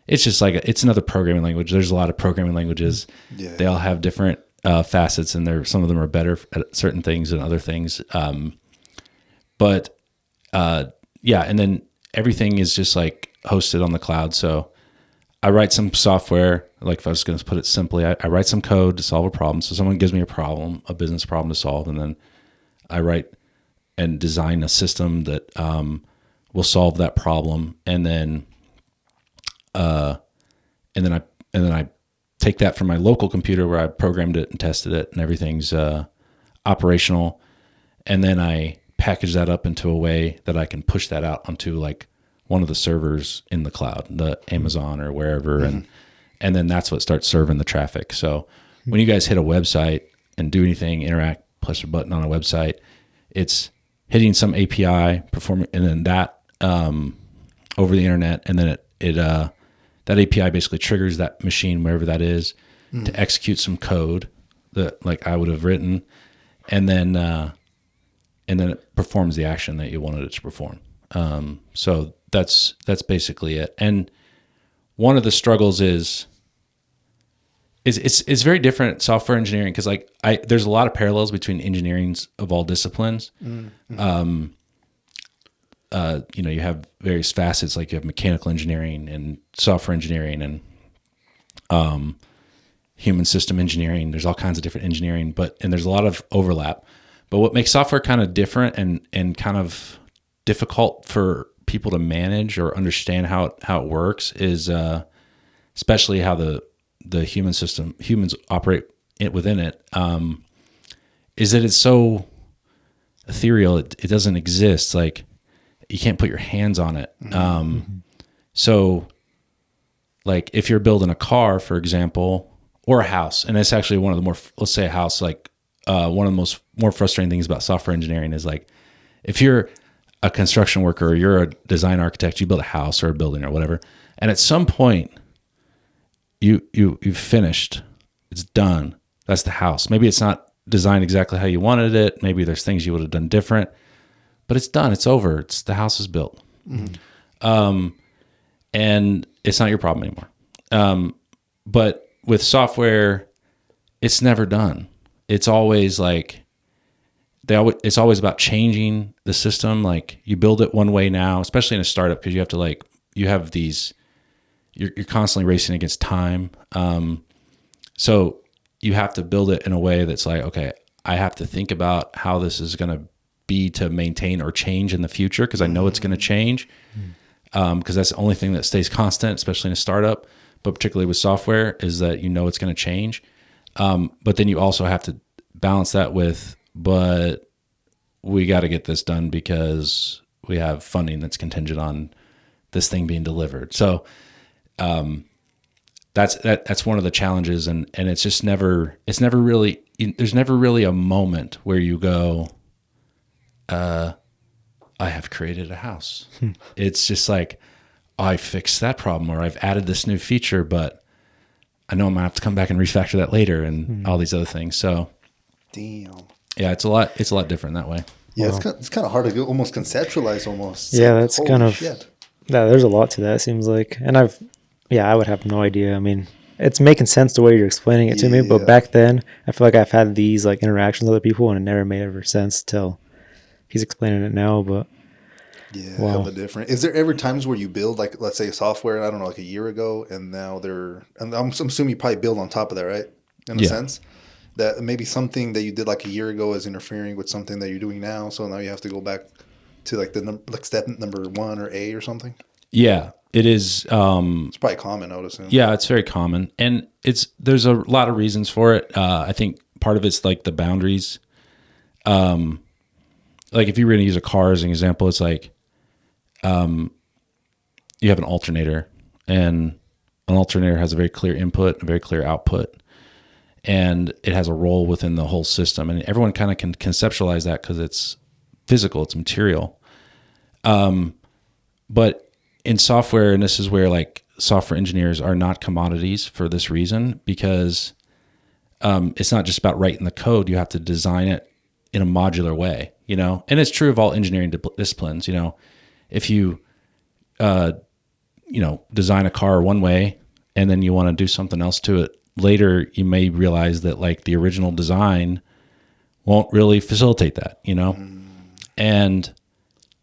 it's just like it's another programming language. There's a lot of programming languages. Yeah. They all have different facets, and some of them are better at certain things than other things. But and then everything is just like hosted on the cloud. So I write some software, like if I was going to put it simply, I write some code to solve a problem. So someone gives me a problem, a business problem to solve, and then I write and design a system that will solve that problem. And then I take that from my local computer where I programmed it and tested it and everything's operational. And then I package that up into a way that I can push that out onto like one of the servers in the cloud, the Amazon or wherever. Mm-hmm. And then that's what starts serving the traffic. So when you guys hit a website and do anything, interact, push a button on a website, it's hitting some API, performing, and then that over the internet. And then that API basically triggers that machine, wherever that is, to execute some code that like I would have written. And then it performs the action that you wanted it to perform. So that's basically it. And one of the struggles is it's very different software engineering because like there's a lot of parallels between engineerings of all disciplines. Mm-hmm. You have various facets, like you have mechanical engineering and software engineering and human system engineering. There's all kinds of different engineering, and there's a lot of overlap. But what makes software kind of different and kind of difficult for people to manage or understand how it works is especially how the humans operate within it, is that it's so ethereal. It doesn't exist. Like you can't put your hands on it. So like if you're building a car, for example, or a house, and it's actually one of the more, let's say a house, like one of the more frustrating things about software engineering is like, if you're a construction worker or you're a design architect, you build a house or a building or whatever, and at some point you've finished, it's done. That's the house. Maybe it's not designed exactly how you wanted it. Maybe there's things you would have done different, but it's done. It's over. The house is built. Mm-hmm. And it's not your problem anymore. But with software, it's never done. It's always like, it's always about changing the system. Like you build it one way now, especially in a startup, because you have to you're constantly racing against time. So you have to build it in a way that's like, okay, I have to think about how this is going to be to maintain or change in the future, because I know it's going to change, because that's the only thing that stays constant, especially in a startup, but particularly with software, is that you know it's going to change. But then you also have to balance that with, but we got to get this done because we have funding that's contingent on this thing being delivered. So that's one of the challenges, and it's just never really, there's never really a moment where you go, I have created a house. It's just like, I fixed that problem, or I've added this new feature, but I know I'm gonna have to come back and refactor that later, and all these other things. So, damn. Yeah, it's a lot different that way. Yeah, wow. It's kind of hard to almost conceptualize almost. It's that's kind of shit. Yeah, there's a lot to that, it seems like. And I would have no idea. I mean, it's making sense the way you're explaining it to me, but back then I feel like I've had these like interactions with other people and it never made ever sense till he's explaining it now. But hella different. Is there ever times where you build, like, let's say software, I don't know, like a year ago, and now and I'm assuming you probably build on top of that, right? In a sense that maybe something that you did like a year ago is interfering with something that you're doing now, so now you have to go back to like step number 1 or A or something. Yeah, it is. It's probably common, I would assume. Yeah, it's very common, and there's a lot of reasons for it. I think part of it's like the boundaries. Like if you were going to use a car as an example, it's like you have an alternator, and an alternator has a very clear input, a very clear output, and it has a role within the whole system. And everyone kind of can conceptualize that because it's physical, it's material. But in software, and this is where like software engineers are not commodities for this reason, because it's not just about writing the code. You have to design it in a modular way, you know? And it's true of all engineering disciplines. You know, if you, design a car one way and then you want to do something else to it later, you may realize that like the original design won't really facilitate that, you know? And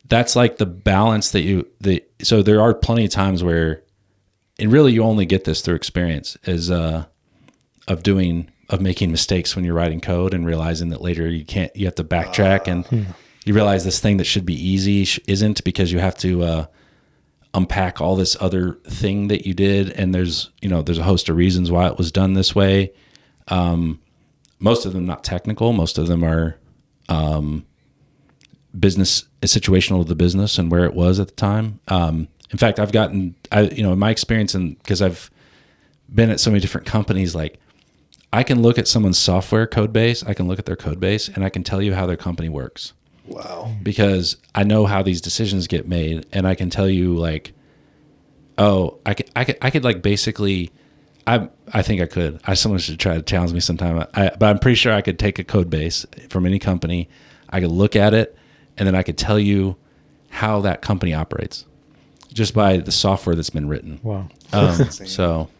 that's like the balance so there are plenty of times where, and really you only get this through experience, is of making mistakes when you're writing code and realizing that later you have to backtrack, and you realize this thing that should be easy isn't, because you have to unpack all this other thing that you did. And there's a host of reasons why it was done this way. Most of them not technical. Most of them are business, situational to the business and where it was at the time. In fact, in my experience, and because I've been at so many different companies, like I can look at someone's software code base, I can look at their code base, and I can tell you how their company works. Wow. Because I know how these decisions get made, and I can tell you like, oh, I could like basically, I think I could. Someone should try to challenge me sometime. But I'm pretty sure I could take a code base from any company. I could look at it, and then I could tell you how that company operates just by the software that's been written. Wow. So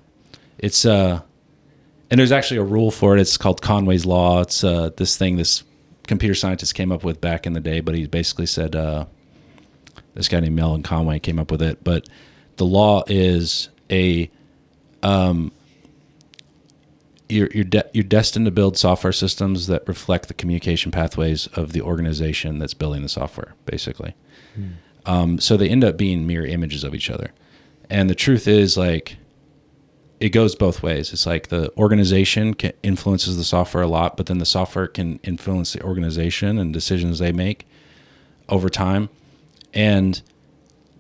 it's and there's actually a rule for it. It's called Conway's Law. It's this thing this computer scientist came up with back in the day, but he basically said this guy named Melvin Conway came up with it. But the law is you're destined to build software systems that reflect the communication pathways of the organization that's building the software, basically. So they end up being mirror images of each other. And the truth is, like, it goes both ways. It's like the organization influences the software a lot, but then the software can influence the organization and decisions they make over time. And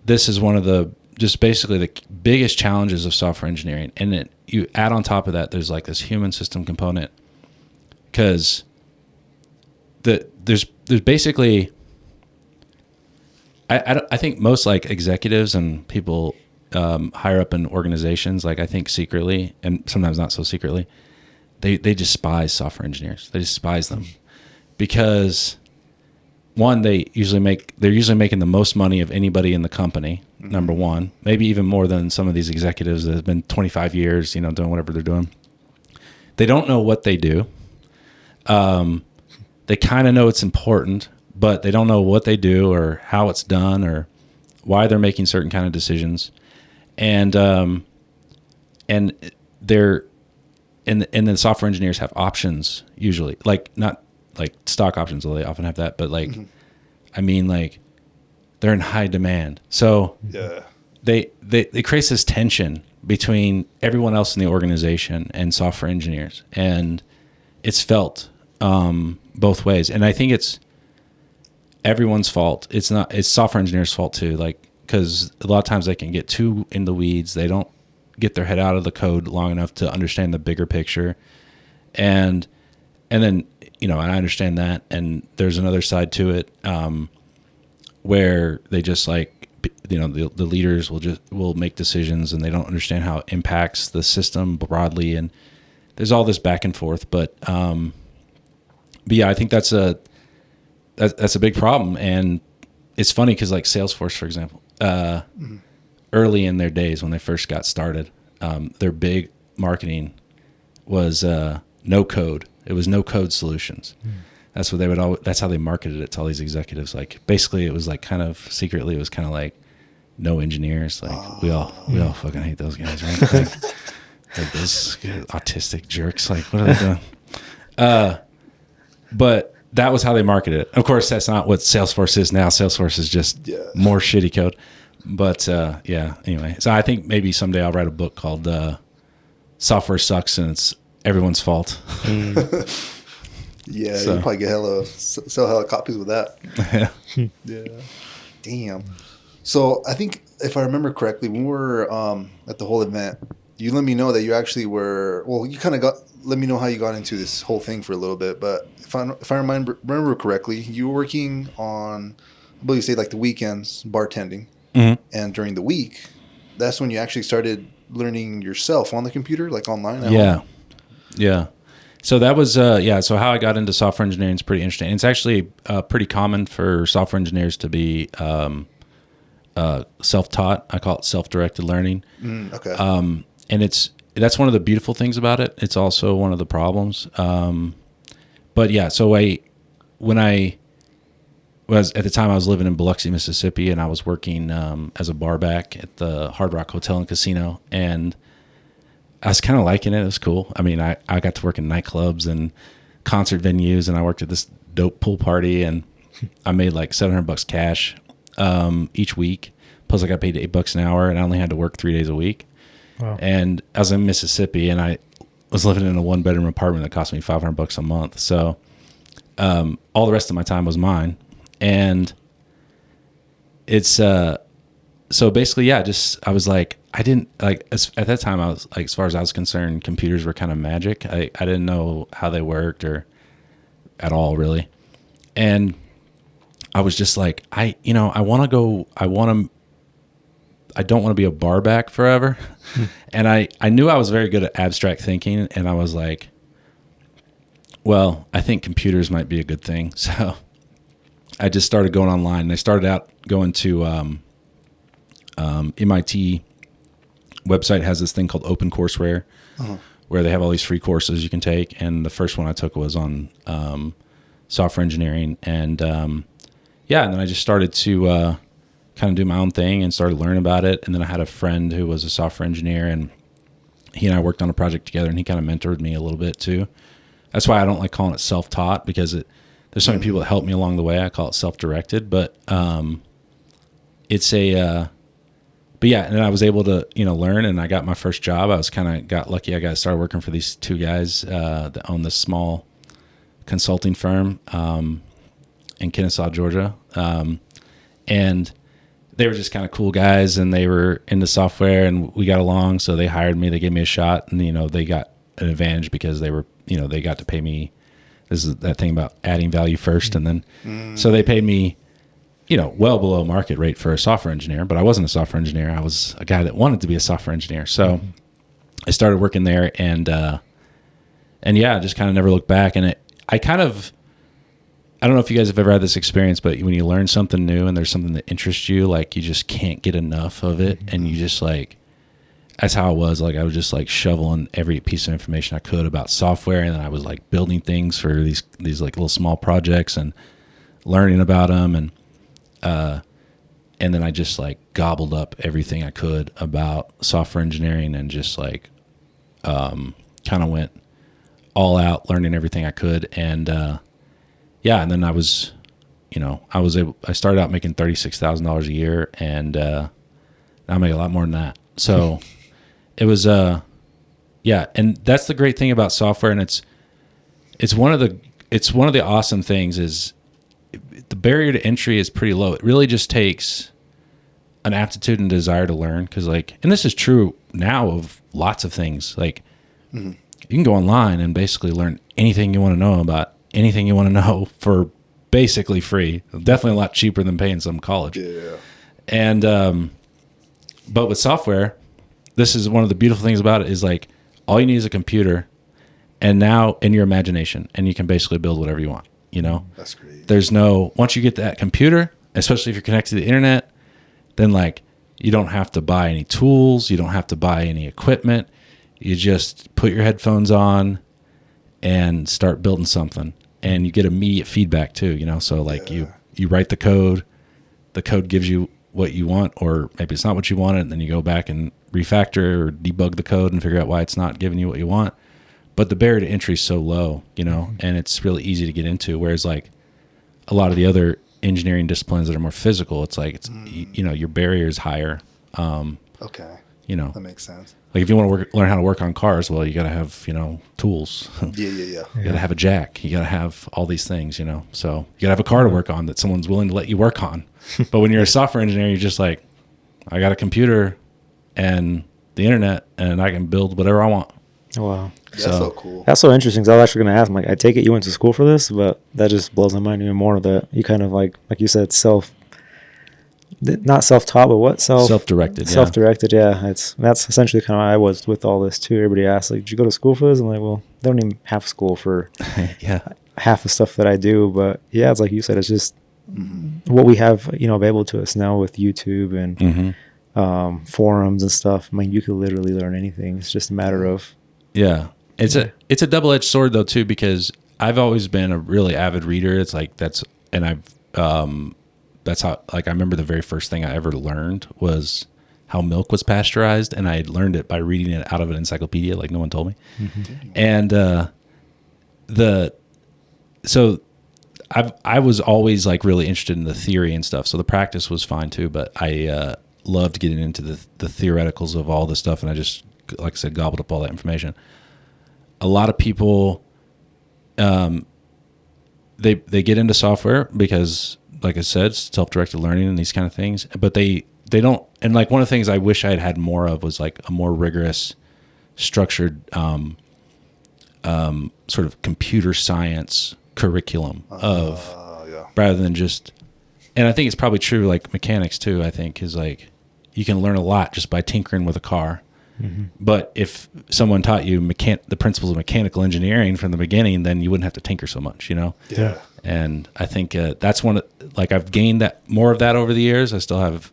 this is one of the just basically the biggest challenges of software engineering. And you add on top of that, there's like this human system component, because there's basically, I think most like executives and people higher up in organizations, like I think secretly, and sometimes not so secretly, they despise software engineers. They despise them because one, they're usually making the most money of anybody in the company. Number one, maybe even more than some of these executives that have been 25 years, doing whatever they're doing. They don't know what they do. They kind of know it's important, but they don't know what they do or how it's done or why they're making certain kind of decisions. And they're and then software engineers have options usually, like not like stock options, although they often have that, but like, I mean, like they're in high demand. So Yeah. they create this tension between everyone else in the organization and software engineers, and it's felt both ways. And I think it's everyone's fault. It's software engineers' fault too. Like, because a lot of times they can get too in the weeds. They don't get their head out of the code long enough to understand the bigger picture. And then, you know, I understand that. And there's another side to it where they just like, you know, the leaders will make decisions and they don't understand how it impacts the system broadly. And there's all this back and forth. But yeah, I think that's a big problem. And it's funny because like Salesforce, for example, early in their days when they first got started, their big marketing was no code. It was no code solutions. That's what they would that's how they marketed it to all these executives. Like basically it was like kind of secretly, it was kind of like no engineers. Like we all fucking hate those guys, right? Like those autistic jerks. Like what are they doing? But that was how they marketed it. Of course, that's not what Salesforce is now. Salesforce is just more shitty code. But yeah, anyway. So I think maybe someday I'll write a book called Software Sucks and It's Everyone's Fault. Yeah, So. you probably get sell hella copies with that. Yeah. Yeah. Damn. So I think if I remember correctly, when we were at the whole event, you let me know that you actually were, well, you kind of let me know how you got into this whole thing for a little bit. But if I remember correctly, you were working on, I believe you say like the weekends, bartending. Mm-hmm. And during the week, that's when you actually started learning yourself on the computer, like online. Yeah. So that was, so how I got into software engineering is pretty interesting. It's actually pretty common for software engineers to be self-taught. I call it self-directed learning. Okay. And that's one of the beautiful things about it. It's also one of the problems. But yeah, so when I was at the time I was living in Biloxi, Mississippi, and I was working as a barback at the Hard Rock Hotel and Casino, and I was kind of liking it. It was cool. I mean, I got to work in nightclubs and concert venues, and I worked at this dope pool party, and I made like $700 cash each week. Plus, I got paid $8 an hour, and I only had to work 3 days a week. Wow. And I was in Mississippi, and I was living in a 1-bedroom apartment that cost me $500 a month. So all the rest of my time was mine, and it's so basically, yeah. Just I was like, I didn't like at that time. I was like, as far as I was concerned, computers were kind of magic. I didn't know how they worked or at all really, and I was just like, I don't want to be a barback forever. And I knew I was very good at abstract thinking, and I was like, well, I think computers might be a good thing. So I just started going online, and I started out going to MIT website has this thing called OpenCourseWare, where they have all these free courses you can take. And the first one I took was on software engineering. And and then I just started to kind of do my own thing and started learning about it. And then I had a friend who was a software engineer, and he and I worked on a project together, and he kind of mentored me a little bit too. That's why I don't like calling it self-taught, because there's so many people that helped me along the way. I call it self-directed, but it's but yeah, and then I was able to, learn, and I got my first job. I was got lucky. I started working for these two guys that own this small consulting firm in Kennesaw, Georgia. And they were just kind of cool guys, and they were into software, and we got along. So they hired me, they gave me a shot, and, they got an advantage because they were, they got to pay me. This is that thing about adding value first. And then, so they paid me, well below market rate for a software engineer, but I wasn't a software engineer. I was a guy that wanted to be a software engineer. So I started working there, and yeah, just kind of never looked back. And I don't know if you guys have ever had this experience, but when you learn something new and there's something that interests you, like you just can't get enough of it. And you just like, that's how it was. Like I was just like shoveling every piece of information I could about software. And then I was like building things for these like little small projects and learning about them. And then I just like gobbled up everything I could about software engineering, and just like, kind of went all out, learning everything I could. And, and then I started out making $36,000 a year, and now I make a lot more than that. So it was, and that's the great thing about software. And it's one of the awesome things is the barrier to entry is pretty low. It really just takes an aptitude and desire to learn. Cause and this is true now of lots of things. Like you can go online and basically learn anything you want to know about anything you want to know for basically free. Definitely a lot cheaper than paying some college. Yeah. And, but with software, this is one of the beautiful things about it is like all you need is a computer and now in your imagination, and you can basically build whatever you want, That's great. Once you get that computer, especially if you're connected to the internet, then like you don't have to buy any tools. You don't have to buy any equipment. You just put your headphones on and start building something, and you get immediate feedback too, So like you write the code gives you what you want, or maybe it's not what you wanted, and then you go back and refactor or debug the code and figure out why it's not giving you what you want. But the barrier to entry is so low, and it's really easy to get into. Whereas like a lot of the other engineering disciplines that are more physical, it's like, your barrier is higher. Okay. That makes sense. Like if you want to learn how to work on cars, well, you got to have, tools. Yeah. You got to have a jack. You got to have all these things, So you got to have a car to work on that someone's willing to let you work on. But when you're a software engineer, you're just like, I got a computer and the internet, and I can build whatever I want. Wow. That's so cool. That's so interesting. Cause I was actually going to ask, like, I take it you went to school for this, but that just blows my mind even more that you kind of like you said, not self-taught, but what? Self-directed. Self-directed. Yeah. That's essentially kind of how I was with all this too. Everybody asks, like, did you go to school for this? I'm like, well, they don't even have school for half the stuff that I do. But yeah, it's like you said, it's just what we have, available to us now with YouTube and forums and stuff. I mean, you could literally learn anything. It's just a matter of. Yeah. It's a double-edged sword though too, because I've always been a really avid reader. It's like that's how, like, I remember the very first thing I ever learned was how milk was pasteurized, and I had learned it by reading it out of an encyclopedia, like no one told me. And I was always like really interested in the theory and stuff, so the practice was fine too. But I loved getting into the theoreticals of all this stuff, and I just, like I said, gobbled up all that information. A lot of people, they get into software because, like I said, self-directed learning and these kind of things, but they don't. And like one of the things I wish I had more of was like a more rigorous, structured, sort of computer science curriculum rather than just. And I think it's probably true, like mechanics too. I think is like you can learn a lot just by tinkering with a car. But if someone taught you the principles of mechanical engineering from the beginning, then you wouldn't have to tinker so much, Yeah. And I think that's I've gained more of that over the years. I still have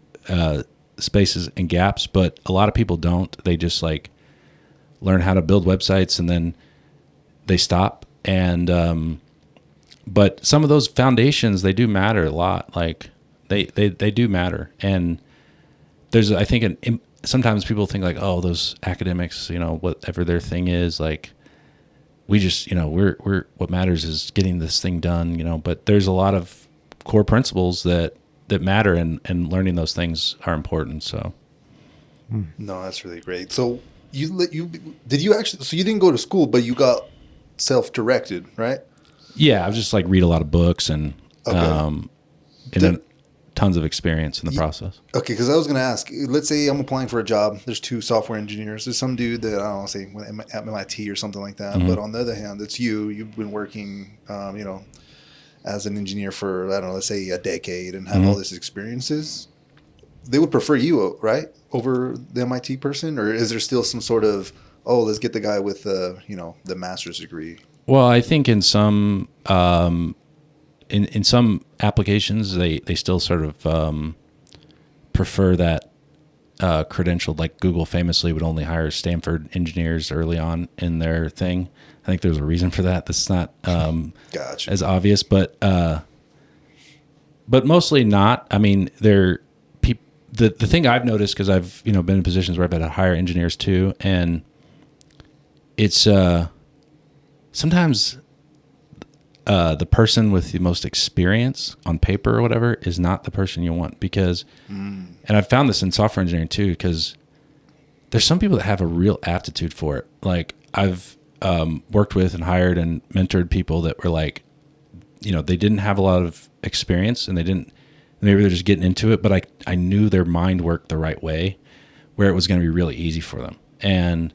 spaces and gaps, but a lot of people don't. They just like learn how to build websites and then they stop. And but some of those foundations, they do matter a lot. Like they do matter. And there's, I think, sometimes people think like, oh, those academics, whatever their thing is, like we just, we're what matters is getting this thing done, but there's a lot of core principles that matter, and learning those things are important. So. No, that's really great. So you didn't go to school, but you got self-directed, right? Yeah. I was just like read a lot of books and, then tons of experience in the process. Okay, because I was going to ask, let's say I'm applying for a job. There's 2 software engineers. There's some dude that, I don't know, say at MIT or something like that. But on the other hand, it's you. You've been working, as an engineer for, I don't know, let's say a decade and have all these experiences. They would prefer you, right, over the MIT person? Or is there still some sort of, let's get the guy with, the master's degree? Well, I think in some... In some applications, they still sort of prefer that credentialed. Like Google famously would only hire Stanford engineers early on in their thing. I think there's a reason for that. This is not Gotcha. as obvious, but mostly not. I mean, the thing I've noticed, because I've been in positions where I've had to hire engineers too, and it's sometimes the person with the most experience on paper or whatever is not the person you want, because, and I've found this in software engineering too, because there's some people that have a real aptitude for it. Like I've worked with and hired and mentored people that were like, you know, they didn't have a lot of experience and maybe they're just getting into it, but I knew their mind worked the right way where it was going to be really easy for them. And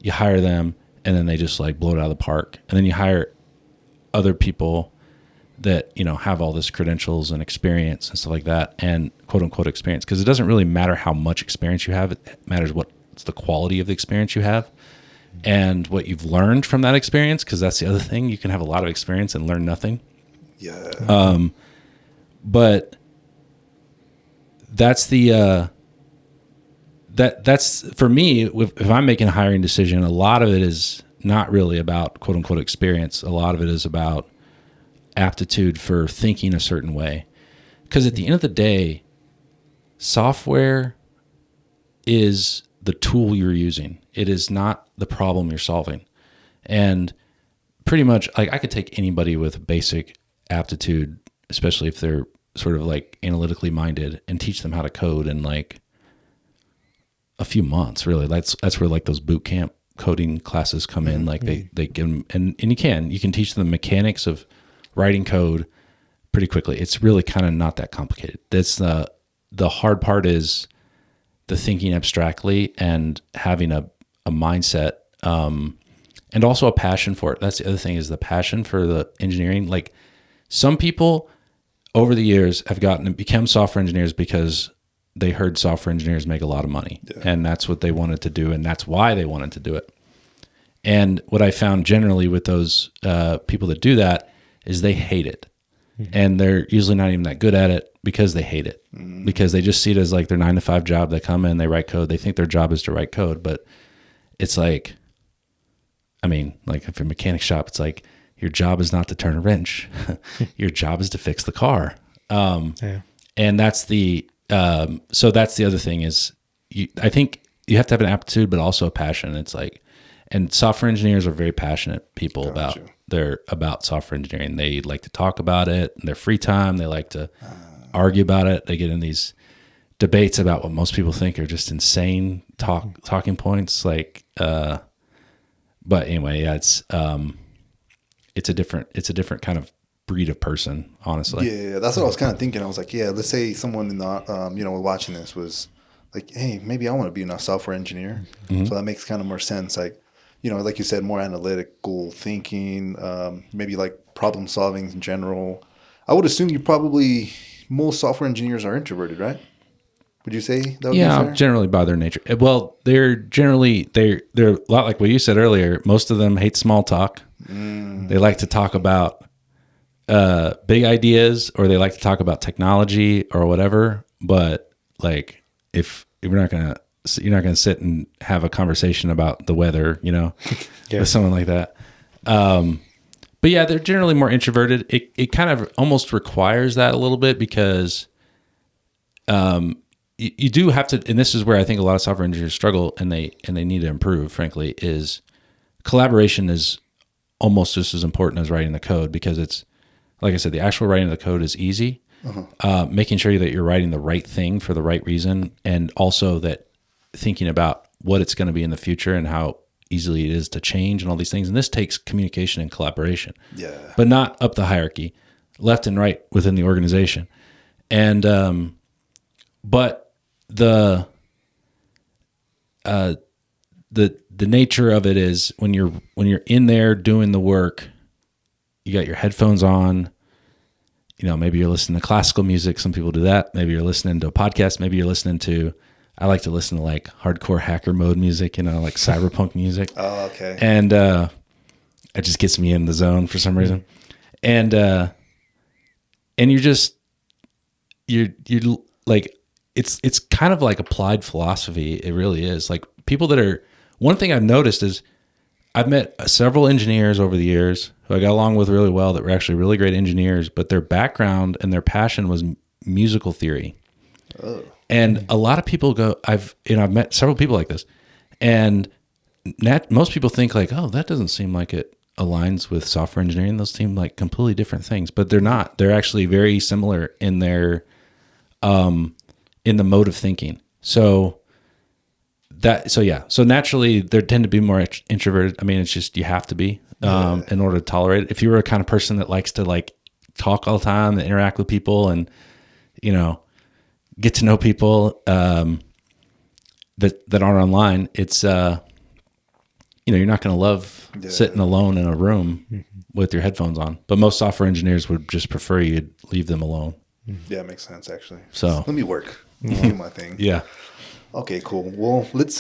you hire them and then they just like blow it out of the park. And then you hire other people that, you know, have all this credentials and experience and stuff like that, and quote unquote experience, because it doesn't really matter how much experience you have. It matters what's the quality of the experience you have and what you've learned from that experience, because that's the other thing. You can have a lot of experience and learn nothing. Yeah. But that's the that's for me. If I'm making a hiring decision, a lot of it is not really about quote unquote experience. A lot of it is about aptitude for thinking a certain way. Because at the end of the day, software is the tool you're using. It is not the problem you're solving. And pretty much, like, I could take anybody with basic aptitude, especially if they're sort of like analytically minded, and teach them how to code in like a few months. Really, that's where like those boot camp coding classes come in. Like they give them, and you can teach them the mechanics of writing code pretty quickly. It's really kind of not that complicated. That's the hard part is the thinking abstractly and having a mindset, and also a passion for it. That's the other thing, is the passion for the engineering. Like some people over the years have become software engineers because they heard software engineers make a lot of money, and that's what they wanted to do, and that's why they wanted to do it. And what I found generally with those people that do that is they hate it. And they're usually not even that good at it because they hate it, because they just see it as like their 9-to-5 job. They come in, they write code. They think their job is to write code, but it's like, I mean, like if you're a mechanic shop, it's like your job is not to turn a wrench. Your job is to fix the car. And that's so that's the other thing is I think you have to have an aptitude, but also a passion. It's like, and software engineers are very passionate people about software engineering. They like to talk about it in their free time. They like to argue about it. They get in these debates about what most people think are just insane talking points. Like, but anyway, yeah, it's a different kind of breed of person, honestly. Yeah, that's what I was kind of thinking. I was like, yeah, let's say someone in the watching this was like, hey, maybe I want to be a software engineer. So that makes kind of more sense. Like, like you said, more analytical thinking, maybe like problem solving in general. I would assume most software engineers are introverted, right? Would you say that would be fair? Generally by their nature. Well, they're a lot like what you said earlier. Most of them hate small talk. They like to talk about big ideas, or they like to talk about technology or whatever. But like, if you're not gonna sit and have a conversation about the weather, with someone like that. But yeah, they're generally more introverted. It kind of almost requires that a little bit, because you do have to, and this is where I think a lot of software engineers struggle, and they need to improve, frankly, is collaboration is almost just as important as writing the code, because it's, like I said, the actual writing of the code is easy. Making sure that you're writing the right thing for the right reason, and also that thinking about what it's going to be in the future and how easily it is to change and all these things. And this takes communication and collaboration, but not up the hierarchy, left and right within the organization. And, but the nature of it is when you're in there doing the work, you got your headphones on, maybe you're listening to classical music. Some people do that. Maybe you're listening to a podcast. Maybe you're listening to, I like to listen to like hardcore hacker mode music, like cyberpunk music. Oh, okay. And it just gets me in the zone for some reason. And you're like, it's kind of like applied philosophy. It really is. Like people one thing I've noticed is I've met several engineers over the years who I got along with really well, that were actually really great engineers, but their background and their passion was musical theory. Oh. And a lot of people I've met several people like this, and most people think like, oh, that doesn't seem like it aligns with software engineering. Those seem like completely different things, but they're not. They're actually very similar in their in the mode of thinking. So naturally they tend to be more introverted. I mean, it's just you have to be in order to tolerate it. If you were a kind of person that likes to like talk all the time and interact with people and get to know people that aren't online, it's you're not going to love sitting alone in a room with your headphones on. But most software engineers would just prefer you leave them alone. Yeah, it makes sense actually. So let me work. Do my thing. Yeah. Okay, cool. Well, let's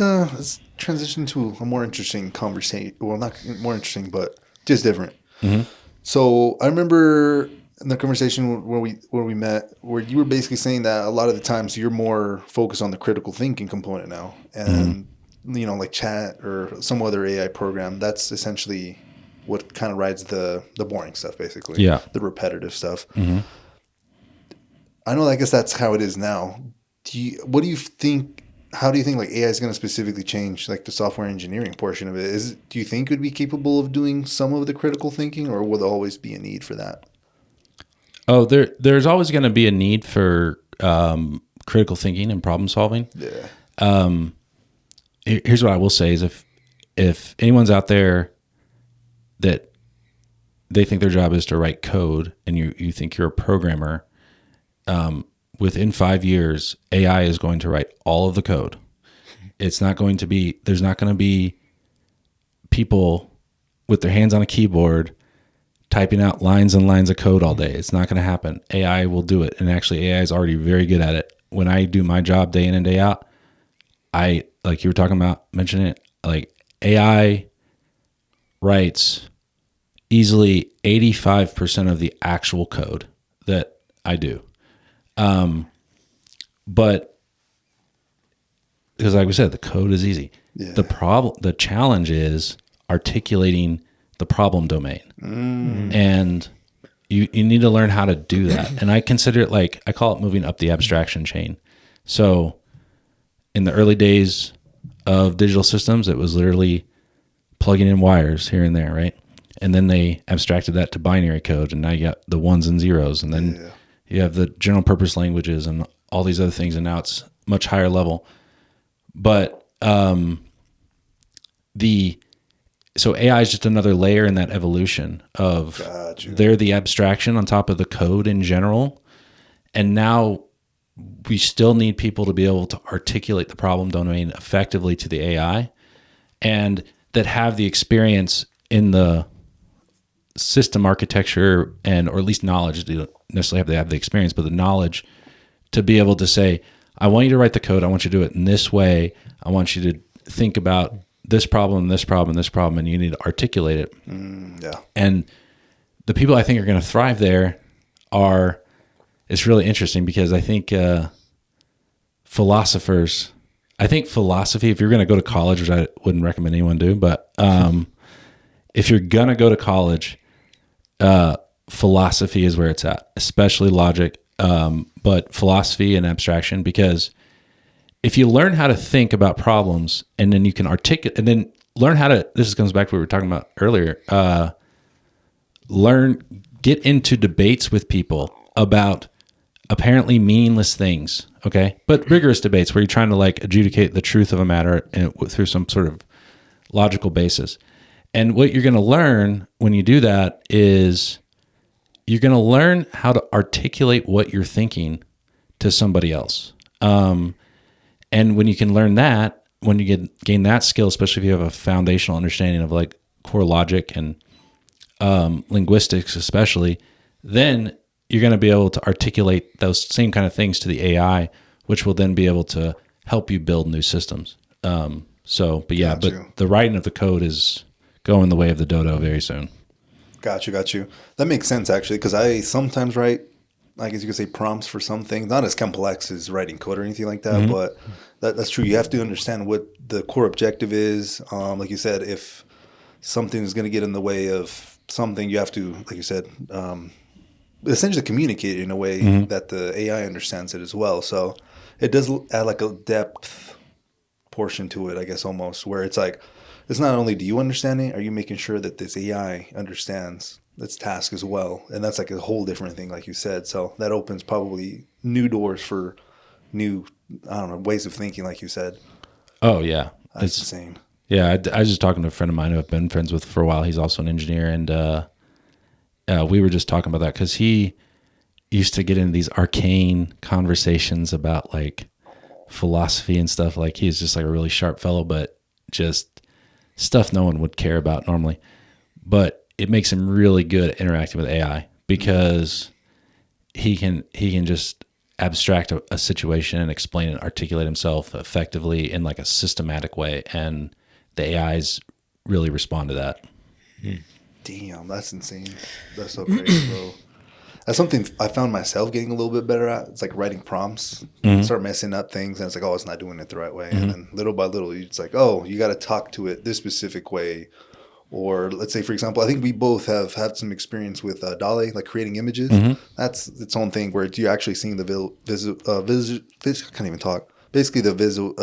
transition to a more interesting conversation. Well, not more interesting, but just different. Mm-hmm. So I remember in the conversation where we met, where you were basically saying that a lot of the times you're more focused on the critical thinking component now, and like chat or some other AI program. That's essentially what kind of rides the boring stuff, basically. Yeah. The repetitive stuff. Mm-hmm. I know. I guess that's how it is now. What do you think? How do you think like AI is going to specifically change like the software engineering portion of it? Do you think it would be capable of doing some of the critical thinking, or will there always be a need for that? Oh, there's always going to be a need for critical thinking and problem solving. Yeah. Here's what I will say is if anyone's out there that they think their job is to write code and you think you're a programmer, within 5 years, AI is going to write all of the code. There's not going to be people with their hands on a keyboard typing out lines and lines of code all day. It's not going to happen. AI will do it. And actually AI is already very good at it. When I do my job day in and day out, like you were talking about, mentioning it, like AI writes easily 85% of the actual code that I do. But because like we said, the code is easy. Yeah. The challenge is articulating the problem domain. And you need to learn how to do that. And I consider it I call it moving up the abstraction chain. So in the early days of digital systems, it was literally plugging in wires here and there, right? And then they abstracted that to binary code, and now you got the ones and zeros, and then you have the general purpose languages and all these other things, and now it's much higher level. But so AI is just another layer in that evolution of they're the abstraction on top of the code in general. And now we still need people to be able to articulate the problem domain effectively to the AI, and that have the experience in the system architecture or at least knowledge. They don't necessarily have to have the experience, but the knowledge to be able to say, I want you to write the code. I want you to do it in this way. I want you to think about this problem, this problem, this problem, and you need to articulate it. Yeah. And the people I think are going to thrive there it's really interesting because I think philosophy, if you're going to go to college, which I wouldn't recommend anyone do, but if you're going to go to college, philosophy is where it's at, especially logic, but philosophy and abstraction, because if you learn how to think about problems and then you can articulate, and then learn how to, this comes back to what we were talking about earlier, get into debates with people about apparently meaningless things, okay? But rigorous debates where you're trying to adjudicate the truth of a matter through some sort of logical basis. And what you're going to learn when you do that is you're going to learn how to articulate what you're thinking to somebody else. And when you can learn that, when you gain that skill, especially if you have a foundational understanding of core logic and linguistics especially, then you're going to be able to articulate those same kind of things to the AI, which will then be able to help you build new systems. But the writing of the code is going the way of the dodo very soon. Got you. That makes sense, actually, because I sometimes write, I guess you could say, prompts for some things, not as complex as writing code or anything like that, but that's true. You have to understand what the core objective is. Like you said, if something is going to get in the way of something, you have to, like you said, essentially communicate in a way that the AI understands it as well. So it does add a depth portion to it, I guess, almost, where it's it's not only do you understand it, are you making sure that this AI understands its task as well? And that's like a whole different thing, like you said. So that opens probably new doors for new, I don't know, ways of thinking, like you said. Oh yeah, That's insane. Yeah, I was just talking to a friend of mine who I've been friends with for a while. He's also an engineer, and we were just talking about that because he used to get into these arcane conversations about like philosophy and stuff. Like he's just like a really sharp fellow, but just stuff no one would care about normally. But it makes him really good at interacting with AI because he can just abstract a situation and explain and articulate himself effectively in like a systematic way, and the AIs really respond to that. Damn, that's insane. That's so crazy, bro. That's something I found myself getting a little bit better at. It's like writing prompts. Start messing up things, and it's like, oh, it's not doing it the right way. And then little by little, it's like, oh, you got to talk to it this specific way. Or let's say, for example, I think we both have had some experience with DALL-E, like creating images. That's its own thing where you're actually seeing the I can't even talk. Basically, the visual.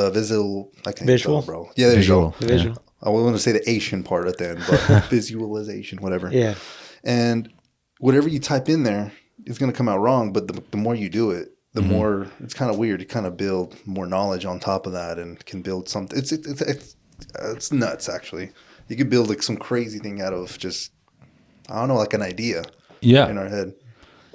I can't even talk, bro. Yeah, there Visual. you go. The visual. I want to say the Asian part at the end, but visualization, whatever. Yeah. And whatever you type in there, it's going to come out wrong. But the more you do it, the more it's kind of weird. You kind of build more knowledge on top of that, and can build something. It's nuts, actually. You could build like some crazy thing out of just, I don't know, like an idea. Yeah. In our head.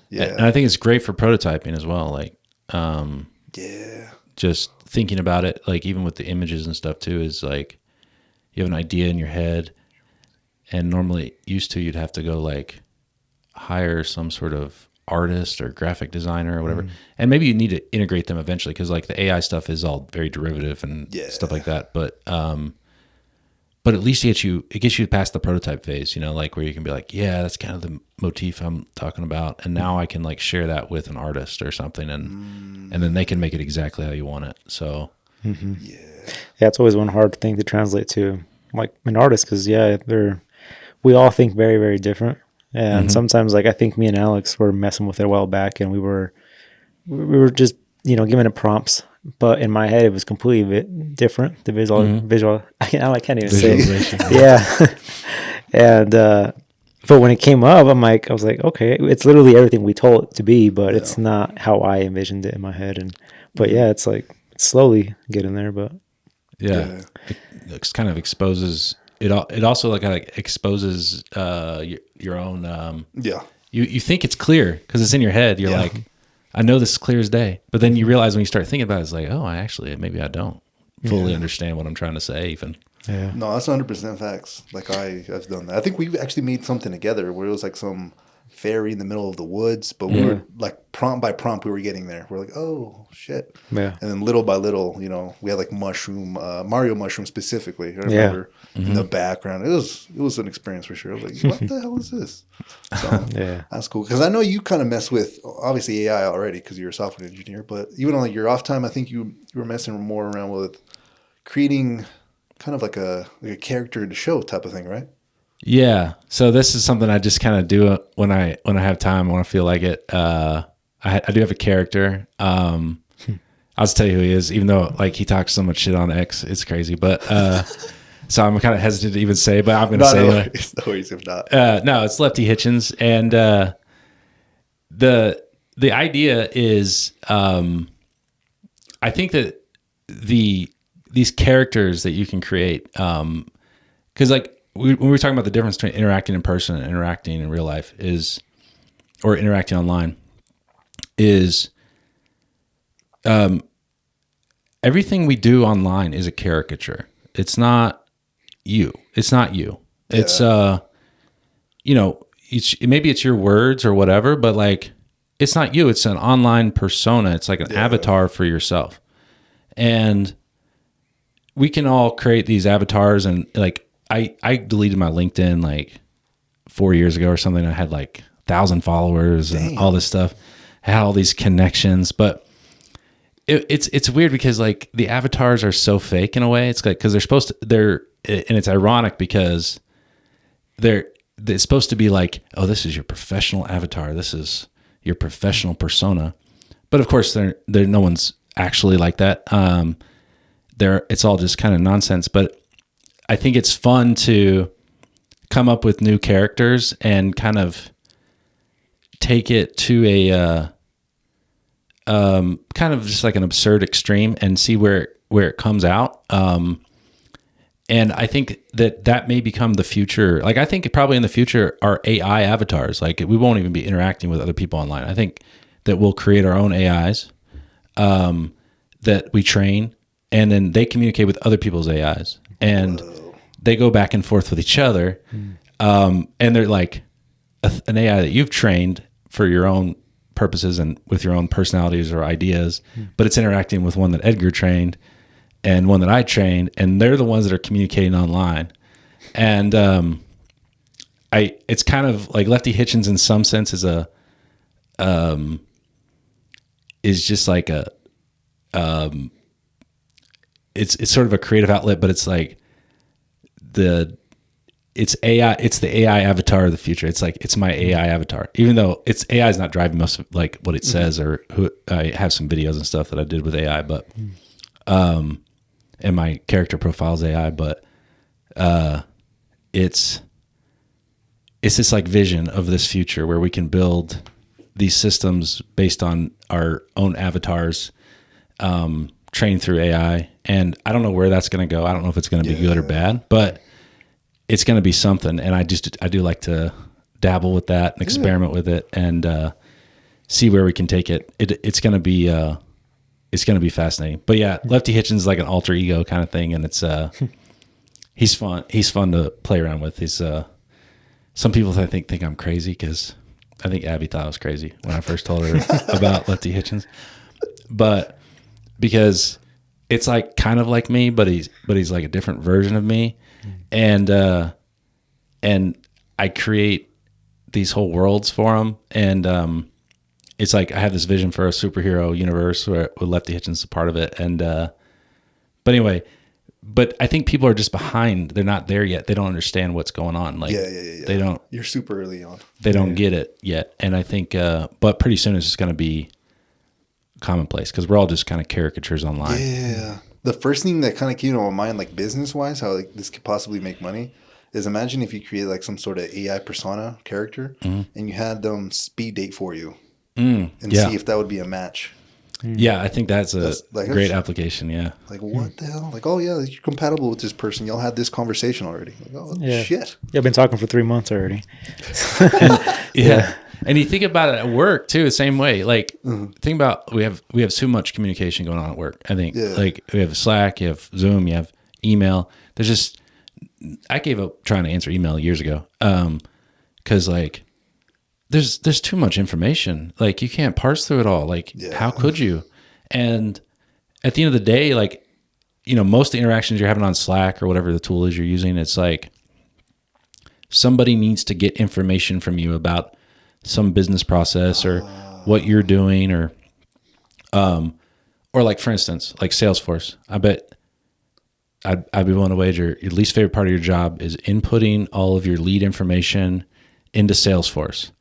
Yeah. And I think it's great for prototyping as well. Like, yeah. just thinking about it, like even with the images and stuff too, is like you have an idea in your head, and normally you'd have to go like hire some sort of artist or graphic designer or whatever. And maybe you need to integrate them eventually because like the AI stuff is all very derivative and stuff like that. But at least it gets you past the prototype phase, like where you can be like, yeah, that's kind of the motif I'm talking about. And now I can like share that with an artist or something, and then they can make it exactly how you want it. So Yeah. Yeah, it's always one hard thing to translate to like an artist because we all think very, very different. And sometimes like I think me and Alex were messing with it a while back, and we were just giving it prompts. But in my head, it was completely different. The visual, I can't even say it. Yeah. And, but when it came up, I was like, okay, it's literally everything we told it to be, but it's not how I envisioned it in my head. But yeah, it's like it's slowly getting there, but yeah. It kind of exposes it. It also like exposes your own. You think it's clear because it's in your head. You're like, I know this is clear as day. But then you realize when you start thinking about it, it's like, oh, maybe I don't fully understand what I'm trying to say even. yeah. No, that's 100% facts. Like I've done that. I think we actually made something together where it was like some fairy in the middle of the woods, but we were like prompt by prompt we were getting there. We're like, oh shit. Yeah. And then little by little, we had like Mario mushroom specifically. I remember in the background. It was an experience for sure. I was like, what the hell is this? So that's cool. Because I know you kind of mess with obviously AI already because you're a software engineer, but even on like your off time, I think you were messing more around with creating kind of like a character in the show type of thing, right? Yeah. So this is something I just kind of do when I have time. I want to feel like it. I do have a character. I'll just tell you who he is, even though like he talks so much shit on X. It's crazy. But so I'm kind of hesitant to even say, but I'm going to say it. No worries if not. No, it's Lefty Hitchens. And the idea is I think that these characters that you can create, because like when we were talking about the difference between interacting in person and interacting in real life or interacting online is everything we do online is a caricature. It's not you. It's not you. Yeah. It's maybe it's your words or whatever, but like it's not you. It's an online persona. It's like an avatar for yourself. And we can all create these avatars, and like I deleted my LinkedIn like 4 years ago or something. I had like 1,000 followers and all this stuff. I had all these connections, but it's weird because like the avatars are so fake in a way. It's like because and it's ironic because it's supposed to be like, oh, this is your professional avatar. This is your professional persona. But of course, no one's actually like that. It's all just kind of nonsense. But I think it's fun to come up with new characters and kind of take it to a kind of just like an absurd extreme and see where it comes out. And I think that may become the future. Like, I think probably in the future, our AI avatars, like we won't even be interacting with other people online. I think that we'll create our own AIs that we train, and then they communicate with other people's AIs, and they go back and forth with each other. And they're like an AI that you've trained for your own purposes and with your own personalities or ideas, but it's interacting with one that Edgar trained and one that I trained, and they're the ones that are communicating online. And it's kind of like Lefty Hitchens in some sense is just like it's sort of a creative outlet, but it's like it's AI. It's the AI avatar of the future. It's like, it's my AI avatar, even though it's AI is not driving most of like what it says, or who I have some videos and stuff that I did with AI, but, and my character profile's AI, but, it's this like vision of this future where we can build these systems based on our own avatars, trained through AI. And I don't know where that's going to go. I don't know if it's going to be good or bad, but it's going to be something. And I do like to dabble with that and experiment with it and see where we can take it. It's going to be fascinating. But yeah, Lefty Hitchens is like an alter ego kind of thing, and it's he's fun. He's fun to play around with. He's some people I think I'm crazy, because I think Abby thought I was crazy when I first told her about Lefty Hitchens, but because it's like kind of like me, but he's like a different version of me. And I create these whole worlds for him. And it's like I have this vision for a superhero universe where with Lefty Hitchens a part of it. And but anyway, but I think people are just behind. They're not there yet. They don't understand what's going on. Like, they don't. You're super early on. They don't get it yet. And I think, but pretty soon it's just going to be commonplace, because we're all just kind of caricatures online. Yeah. The first thing that kind of came to my mind, like business-wise, how like this could possibly make money, is imagine if you create like some sort of AI persona character, and you had them speed date for you, and see if that would be a match. Yeah, I think that's like great application. Yeah. Like, what the hell? Like, oh yeah, you're compatible with this person. Y'all had this conversation already. Like, oh shit. Yeah, I've been talking for 3 months already. And you think about it at work too, the same way. Like, think about we have so much communication going on at work. I think like we have Slack, you have Zoom, you have email. There's just, I gave up trying to answer email years ago, because like there's too much information. Like, you can't parse through it all. Like, how could you? And at the end of the day, like, you know, most of the interactions you're having on Slack or whatever the tool is you're using, it's like somebody needs to get information from you about some business process or what you're doing, or like, for instance, like Salesforce. I bet I'd be willing to wager your least favorite part of your job is inputting all of your lead information into Salesforce.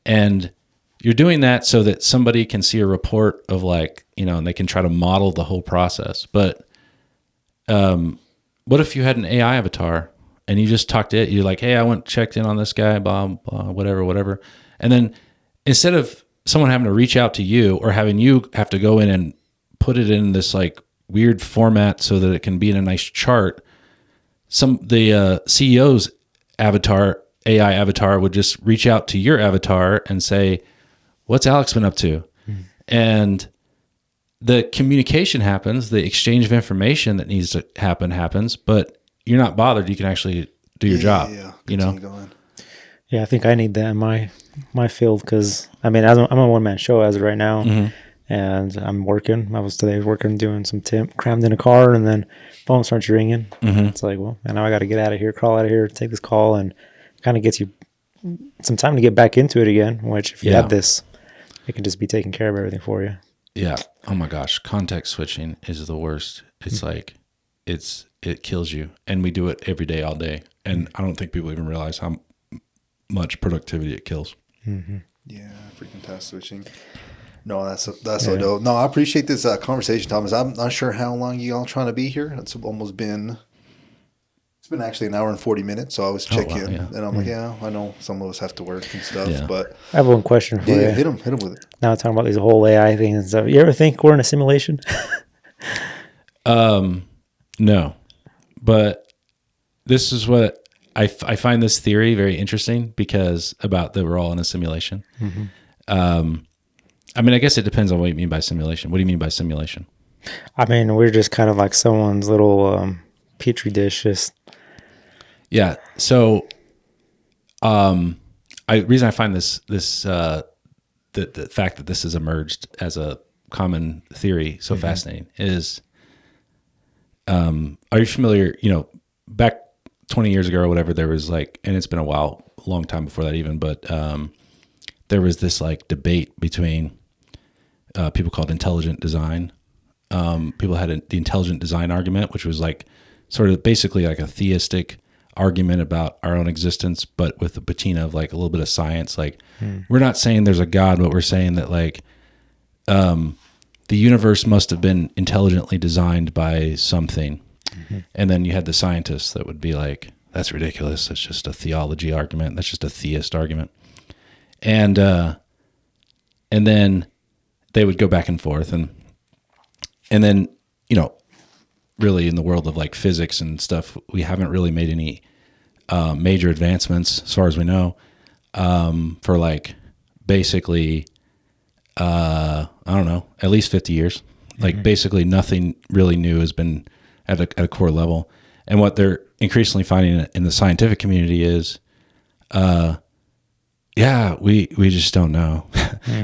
And you're doing that so that somebody can see a report of, like, you know, and they can try to model the whole process. But what if you had an AI avatar and you just talked to it? You're like, hey, I checked in on this guy, blah, blah, whatever. And then instead of someone having to reach out to you, or having you have to go in and put it in this like weird format so that it can be in a nice chart, the CEO's avatar, AI avatar, would just reach out to your avatar and say, what's Alex been up to? And the communication happens, the exchange of information that needs to happens, but you're not bothered. You can actually do your job, you know? Going. Yeah, I think I need that in my field, because I mean, I'm a one-man show as of right now, and I'm working. I was today working, doing some temp, crammed in a car, and then phone starts ringing. It's like, well, and now I got to get out of here, crawl out of here, take this call, and kind of gets you some time to get back into it again, which if you have this, it can just be taking care of everything for you. Yeah. Oh my gosh. Context switching is the worst. It's like, it kills you. And we do it every day, all day. And I don't think people even realize how much productivity it kills. Yeah. Freaking task switching. No, that's so dope. No, I appreciate this conversation, Thomas. I'm not sure how long you all trying to be here. It's almost been It's been actually an hour and 40 minutes, so I was checking, wow, yeah. and I'm like, yeah, I know some of us have to work and stuff, Yeah. but I have one question for yeah, you. hit him with it. Now talking about these whole AI things and stuff. You ever think we're in a simulation? No, but this is what I find this theory very interesting because about that we're all in a simulation. I mean, I guess it depends on what you mean by simulation. What do you mean by simulation? I mean, we're just kind of like someone's little petri dish. Just Yeah. So, reason I find this the fact that this has emerged as a common theory so fascinating is, are you familiar? You know, back 20 years ago or whatever, there was like, and it's been a while, a long time before that even, but there was this like debate between people called intelligent design. People had the intelligent design argument, which was like sort of basically like a theistic argument about our own existence, but with the patina of like a little bit of science. Like we're not saying there's a God, but we're saying that like the universe must have been intelligently designed by something. And then you had the scientists that would be like, that's ridiculous. That's just a theology argument. That's just a theist argument. And then they would go back and forth. And then, you know, really in the world of like physics and stuff, we haven't really made any major advancements as far as we know for like basically, I don't know, at least 50 years. Like basically nothing really new has been at a core level. And what they're increasingly finding in the scientific community is, we just don't know.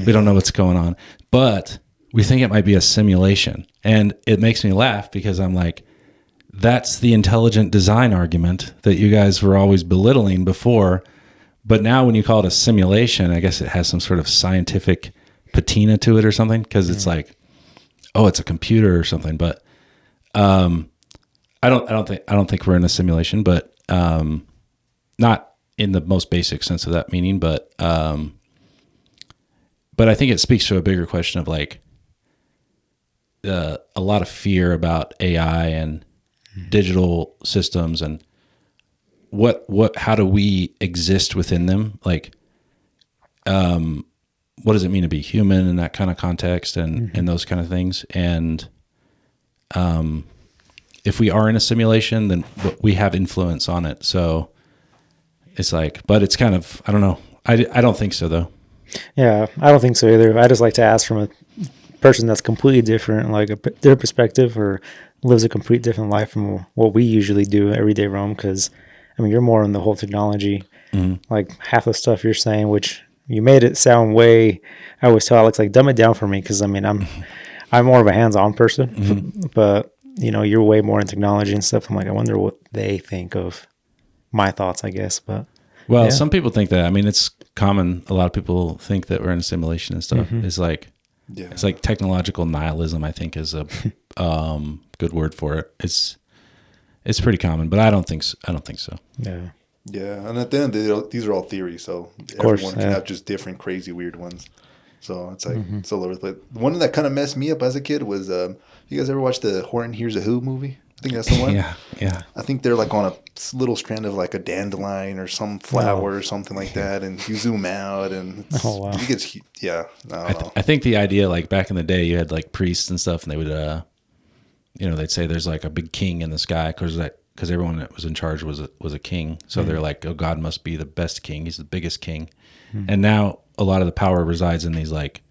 We don't know what's going on, but we think it might be a simulation. And it makes me laugh because I'm like, that's the intelligent design argument that you guys were always belittling before. But now when you call it a simulation, I guess it has some sort of scientific patina to it or something. Cause it's like, oh, it's a computer or something. But, I don't think we're in a simulation, but, not in the most basic sense of that meaning, but I think it speaks to a bigger question of like a lot of fear about AI and digital systems and how do we exist within them? Like, what does it mean to be human in that kind of context and those kind of things? And if we are in a simulation, then we have influence on it. So it's like, but it's kind of, I don't know. I don't think so though. yeah, I don't think so either. I just like to ask from a person that's completely different, like a different perspective, or lives a complete different life from what we usually do everyday roam. Because I mean, you're more in the whole technology, like half the stuff you're saying, which you made it sound way. I always tell Alex, like, dumb it down for me, because I mean, I'm more of a hands-on person, but you know, you're way more in technology and stuff. I'm like, I wonder what they think of my thoughts, I guess. But well, yeah. some people think that. I mean, it's common. A lot of people think that we're in a simulation and stuff. It's like, it's like technological nihilism, I think, is a good word for it. It's pretty common, but I don't think so. Yeah. Yeah, and at the end of the day, these are all theories, so course, everyone can have just different, crazy, weird ones. So it's like it's all over the place. The one that kind of messed me up as a kid was, you guys ever watch the Horton Hears a Who movie? I think that's the one. Yeah. I think they're like on a little strand of like a dandelion or some flower or something like that, and you zoom out and it gets, I don't know. I think the idea, like back in the day, you had like priests and stuff, and they would, they'd say there's like a big king in the sky because everyone that was in charge was a king. So they're like, oh, God must be the best king. He's the biggest king. And now a lot of the power resides in these like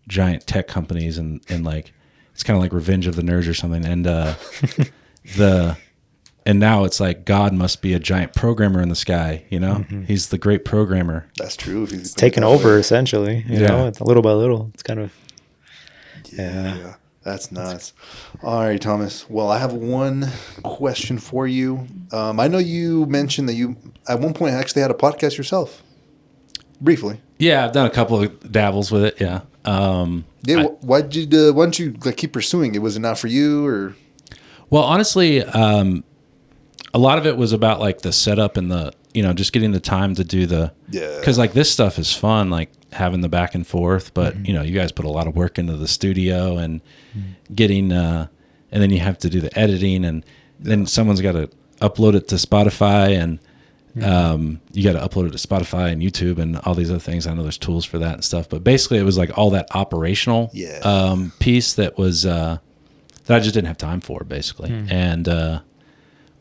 giant tech companies and like, it's kind of like Revenge of the Nerds or something. And, and now it's like God must be a giant programmer in the sky, you know? He's the great programmer. That's true. If he's Taking over, essentially, you know, it's little by little. It's kind of, yeah. That's nuts. All right, Thomas. Well, I have one question for you. I know you mentioned that you, at one point, actually had a podcast yourself. Briefly. Yeah, I've done a couple of dabbles with it, yeah. Why don't you like keep pursuing it? Was it not for you, or? Well, honestly, a lot of it was about like the setup and the, just getting the time to do because like this stuff is fun, like having the back and forth, but you guys put a lot of work into the studio and getting, and then you have to do the editing, and then someone's got to upload it to Spotify, and you got to upload it to Spotify and YouTube and all these other things. I know there's tools for that and stuff, but basically it was like all that operational piece that was that I just didn't have time for, basically. And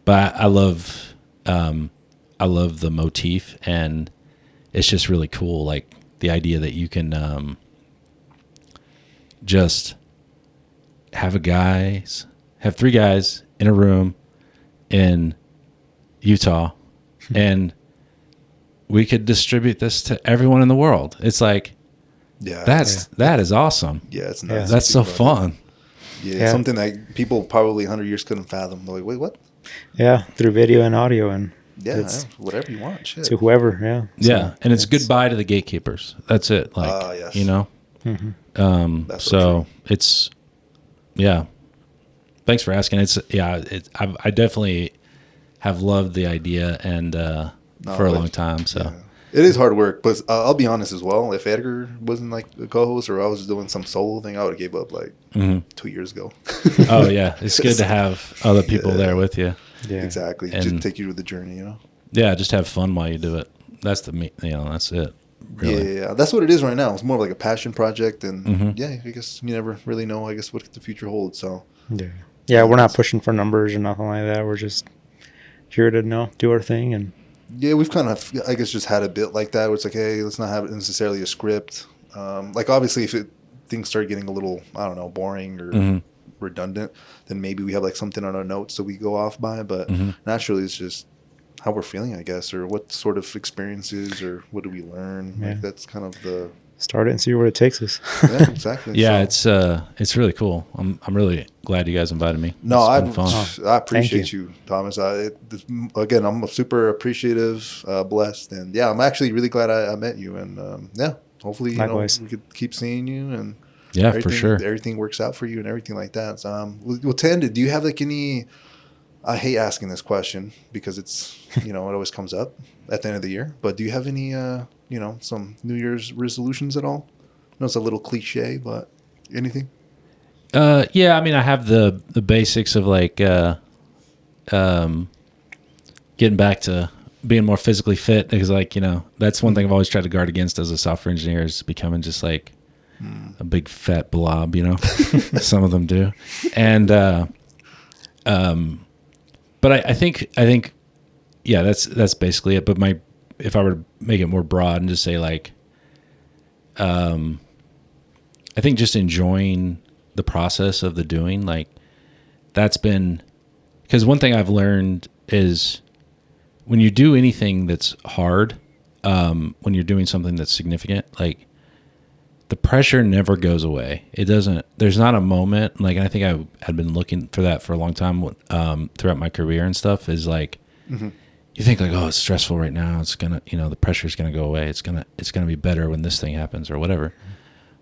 but I love the motif, and it's just really cool, like the idea that you can just have three guys in a room in Utah, and we could distribute this to everyone in the world. It's like, that is awesome. Yeah, it's nice. That's so fun. Yeah, something that people probably 100 years couldn't fathom. They're like, wait, what? Yeah, through video and audio, and whatever you want. Shit. To whoever, So and it's goodbye to the gatekeepers. That's it. Like, yes. you know. That's so it's Thanks for asking. I definitely have loved the idea and for a long time. So it is hard work, but I'll be honest as well. If Edgar wasn't like a co-host, or I was doing some solo thing, I would have gave up like 2 yeyears ago. Oh yeah, it's good to have other people there with you. Yeah, exactly. And just take you through the journey, you know. Yeah, just have fun while you do it. That's that's it. Really. Yeah, that's what it is right now. It's more like a passion project, and I guess you never really know, I guess, what the future holds. So we're not pushing for numbers or nothing like that. We're just here to do our thing. And we've kind of, I guess, just had a bit like that where it's like, hey, let's not have necessarily a script. Like obviously if things start getting a little, I don't know, boring or redundant, then maybe we have like something on our notes that we go off by, but naturally it's just how we're feeling, I guess, or what sort of experiences or what do we learn. Like that's kind of the start it and see where it takes us. Yeah, exactly. It's really cool. I'm really glad you guys invited me. No, I appreciate you, Thomas. Again, I'm super appreciative, blessed, and I'm actually really glad I met you. And hopefully, we could keep seeing you, and for sure, everything works out for you and everything like that. So, well, Tanda, do you have like any? I hate asking this question because it's it always comes up at the end of the year. But do you have any some New Year's resolutions at all? I know it's a little cliche, but anything? I mean, I have the basics of like getting back to being more physically fit, because that's one thing I've always tried to guard against as a software engineer, is becoming just like a big fat blob, Some of them do. And but I think that's basically it. But if I were to make it more broad and just say like, I think just enjoying the process of the doing, like that's been, because one thing I've learned is when you do anything that's hard, when you're doing something that's significant, like the pressure never goes away. It doesn't, there's not a moment, like, and I think I had been looking for that for a long time, throughout my career and stuff, is like, you think like, oh, it's stressful right now. It's gonna, the pressure's gonna go away. It's gonna be better when this thing happens or whatever.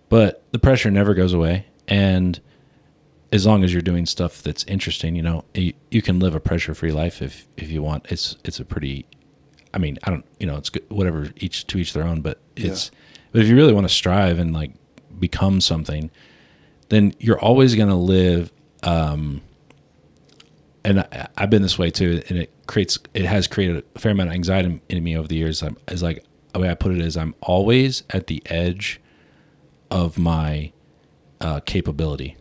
But the pressure never goes away. And as long as you're doing stuff that's interesting, you can live a pressure-free life if you want. It's a pretty, I mean, I don't, it's good, whatever, to each their own, but but if you really want to strive and like become something, then you're always going to live, and I've been this way too, and it has created a fair amount of anxiety in me over the years. Is like, the way I put it is, I'm always at the edge of my capability.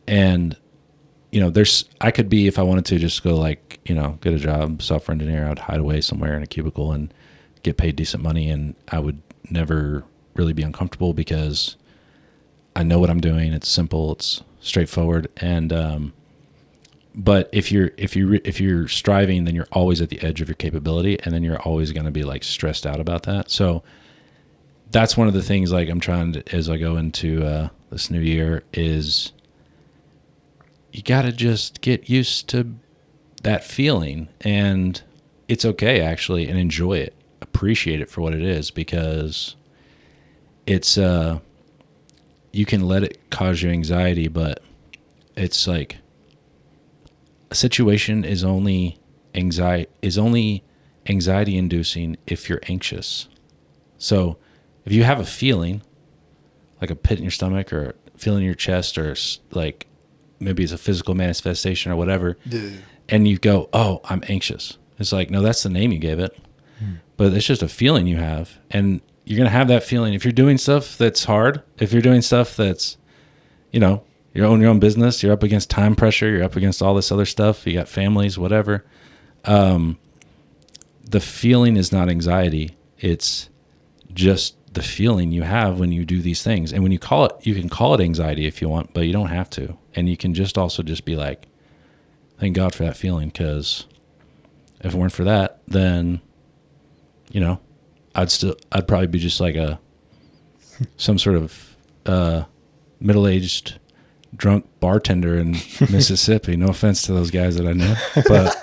And I could be, if I wanted to, just go like, get a job, software engineer, I'd hide away somewhere in a cubicle and get paid decent money, and I would never really be uncomfortable because I know what I'm doing. It's simple, it's straightforward. And but if you're striving, then you're always at the edge of your capability, and then you're always going to be like stressed out about that. So that's one of the things like I'm trying to, as I go into this new year, is you got to just get used to that feeling, and it's okay actually, and enjoy it, appreciate it for what it is, because it's you can let it cause you anxiety, but it's like a situation is only anxiety inducing if you're anxious. So if you have a feeling like a pit in your stomach or feeling in your chest, or like maybe it's a physical manifestation or whatever, and you go, oh, I'm anxious. It's like, no, that's the name you gave it. But it's just a feeling you have. And you're going to have that feeling. If you're doing stuff that's hard, if you're doing stuff that's, you know, you own your own business, you're up against time pressure, you're up against all this other stuff, you got families, whatever. The feeling is not anxiety. It's just the feeling you have when you do these things. And when you call it, you can call it anxiety if you want, but you don't have to. And you can just also just be like, thank God for that feeling, because if it weren't for that, then, you know, I'd probably be just like some sort of middle-aged drunk bartender in Mississippi. No offense to those guys that I know, but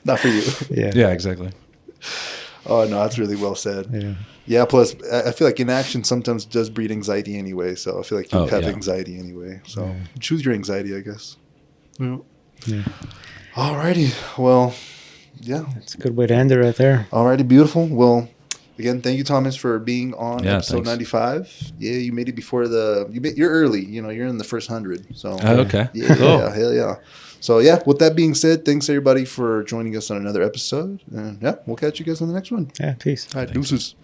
Not for you. yeah, exactly. Oh, no, that's really well said. Yeah. Yeah, plus I feel like inaction sometimes does breed anxiety anyway. So I feel like you have anxiety anyway. So choose your anxiety, I guess. Yeah. Alrighty. Well, yeah. It's a good way to end it right there. Alrighty, beautiful. Well, again, thank you, Thomas, for being on episode thanks. 95. Yeah, you made it before you're early. You know, you're in the first 100. So Okay. Yeah, Cool. hell yeah. So yeah, with that being said, thanks everybody for joining us on another episode. And yeah, we'll catch you guys on the next one. Yeah, peace. All right, deuces.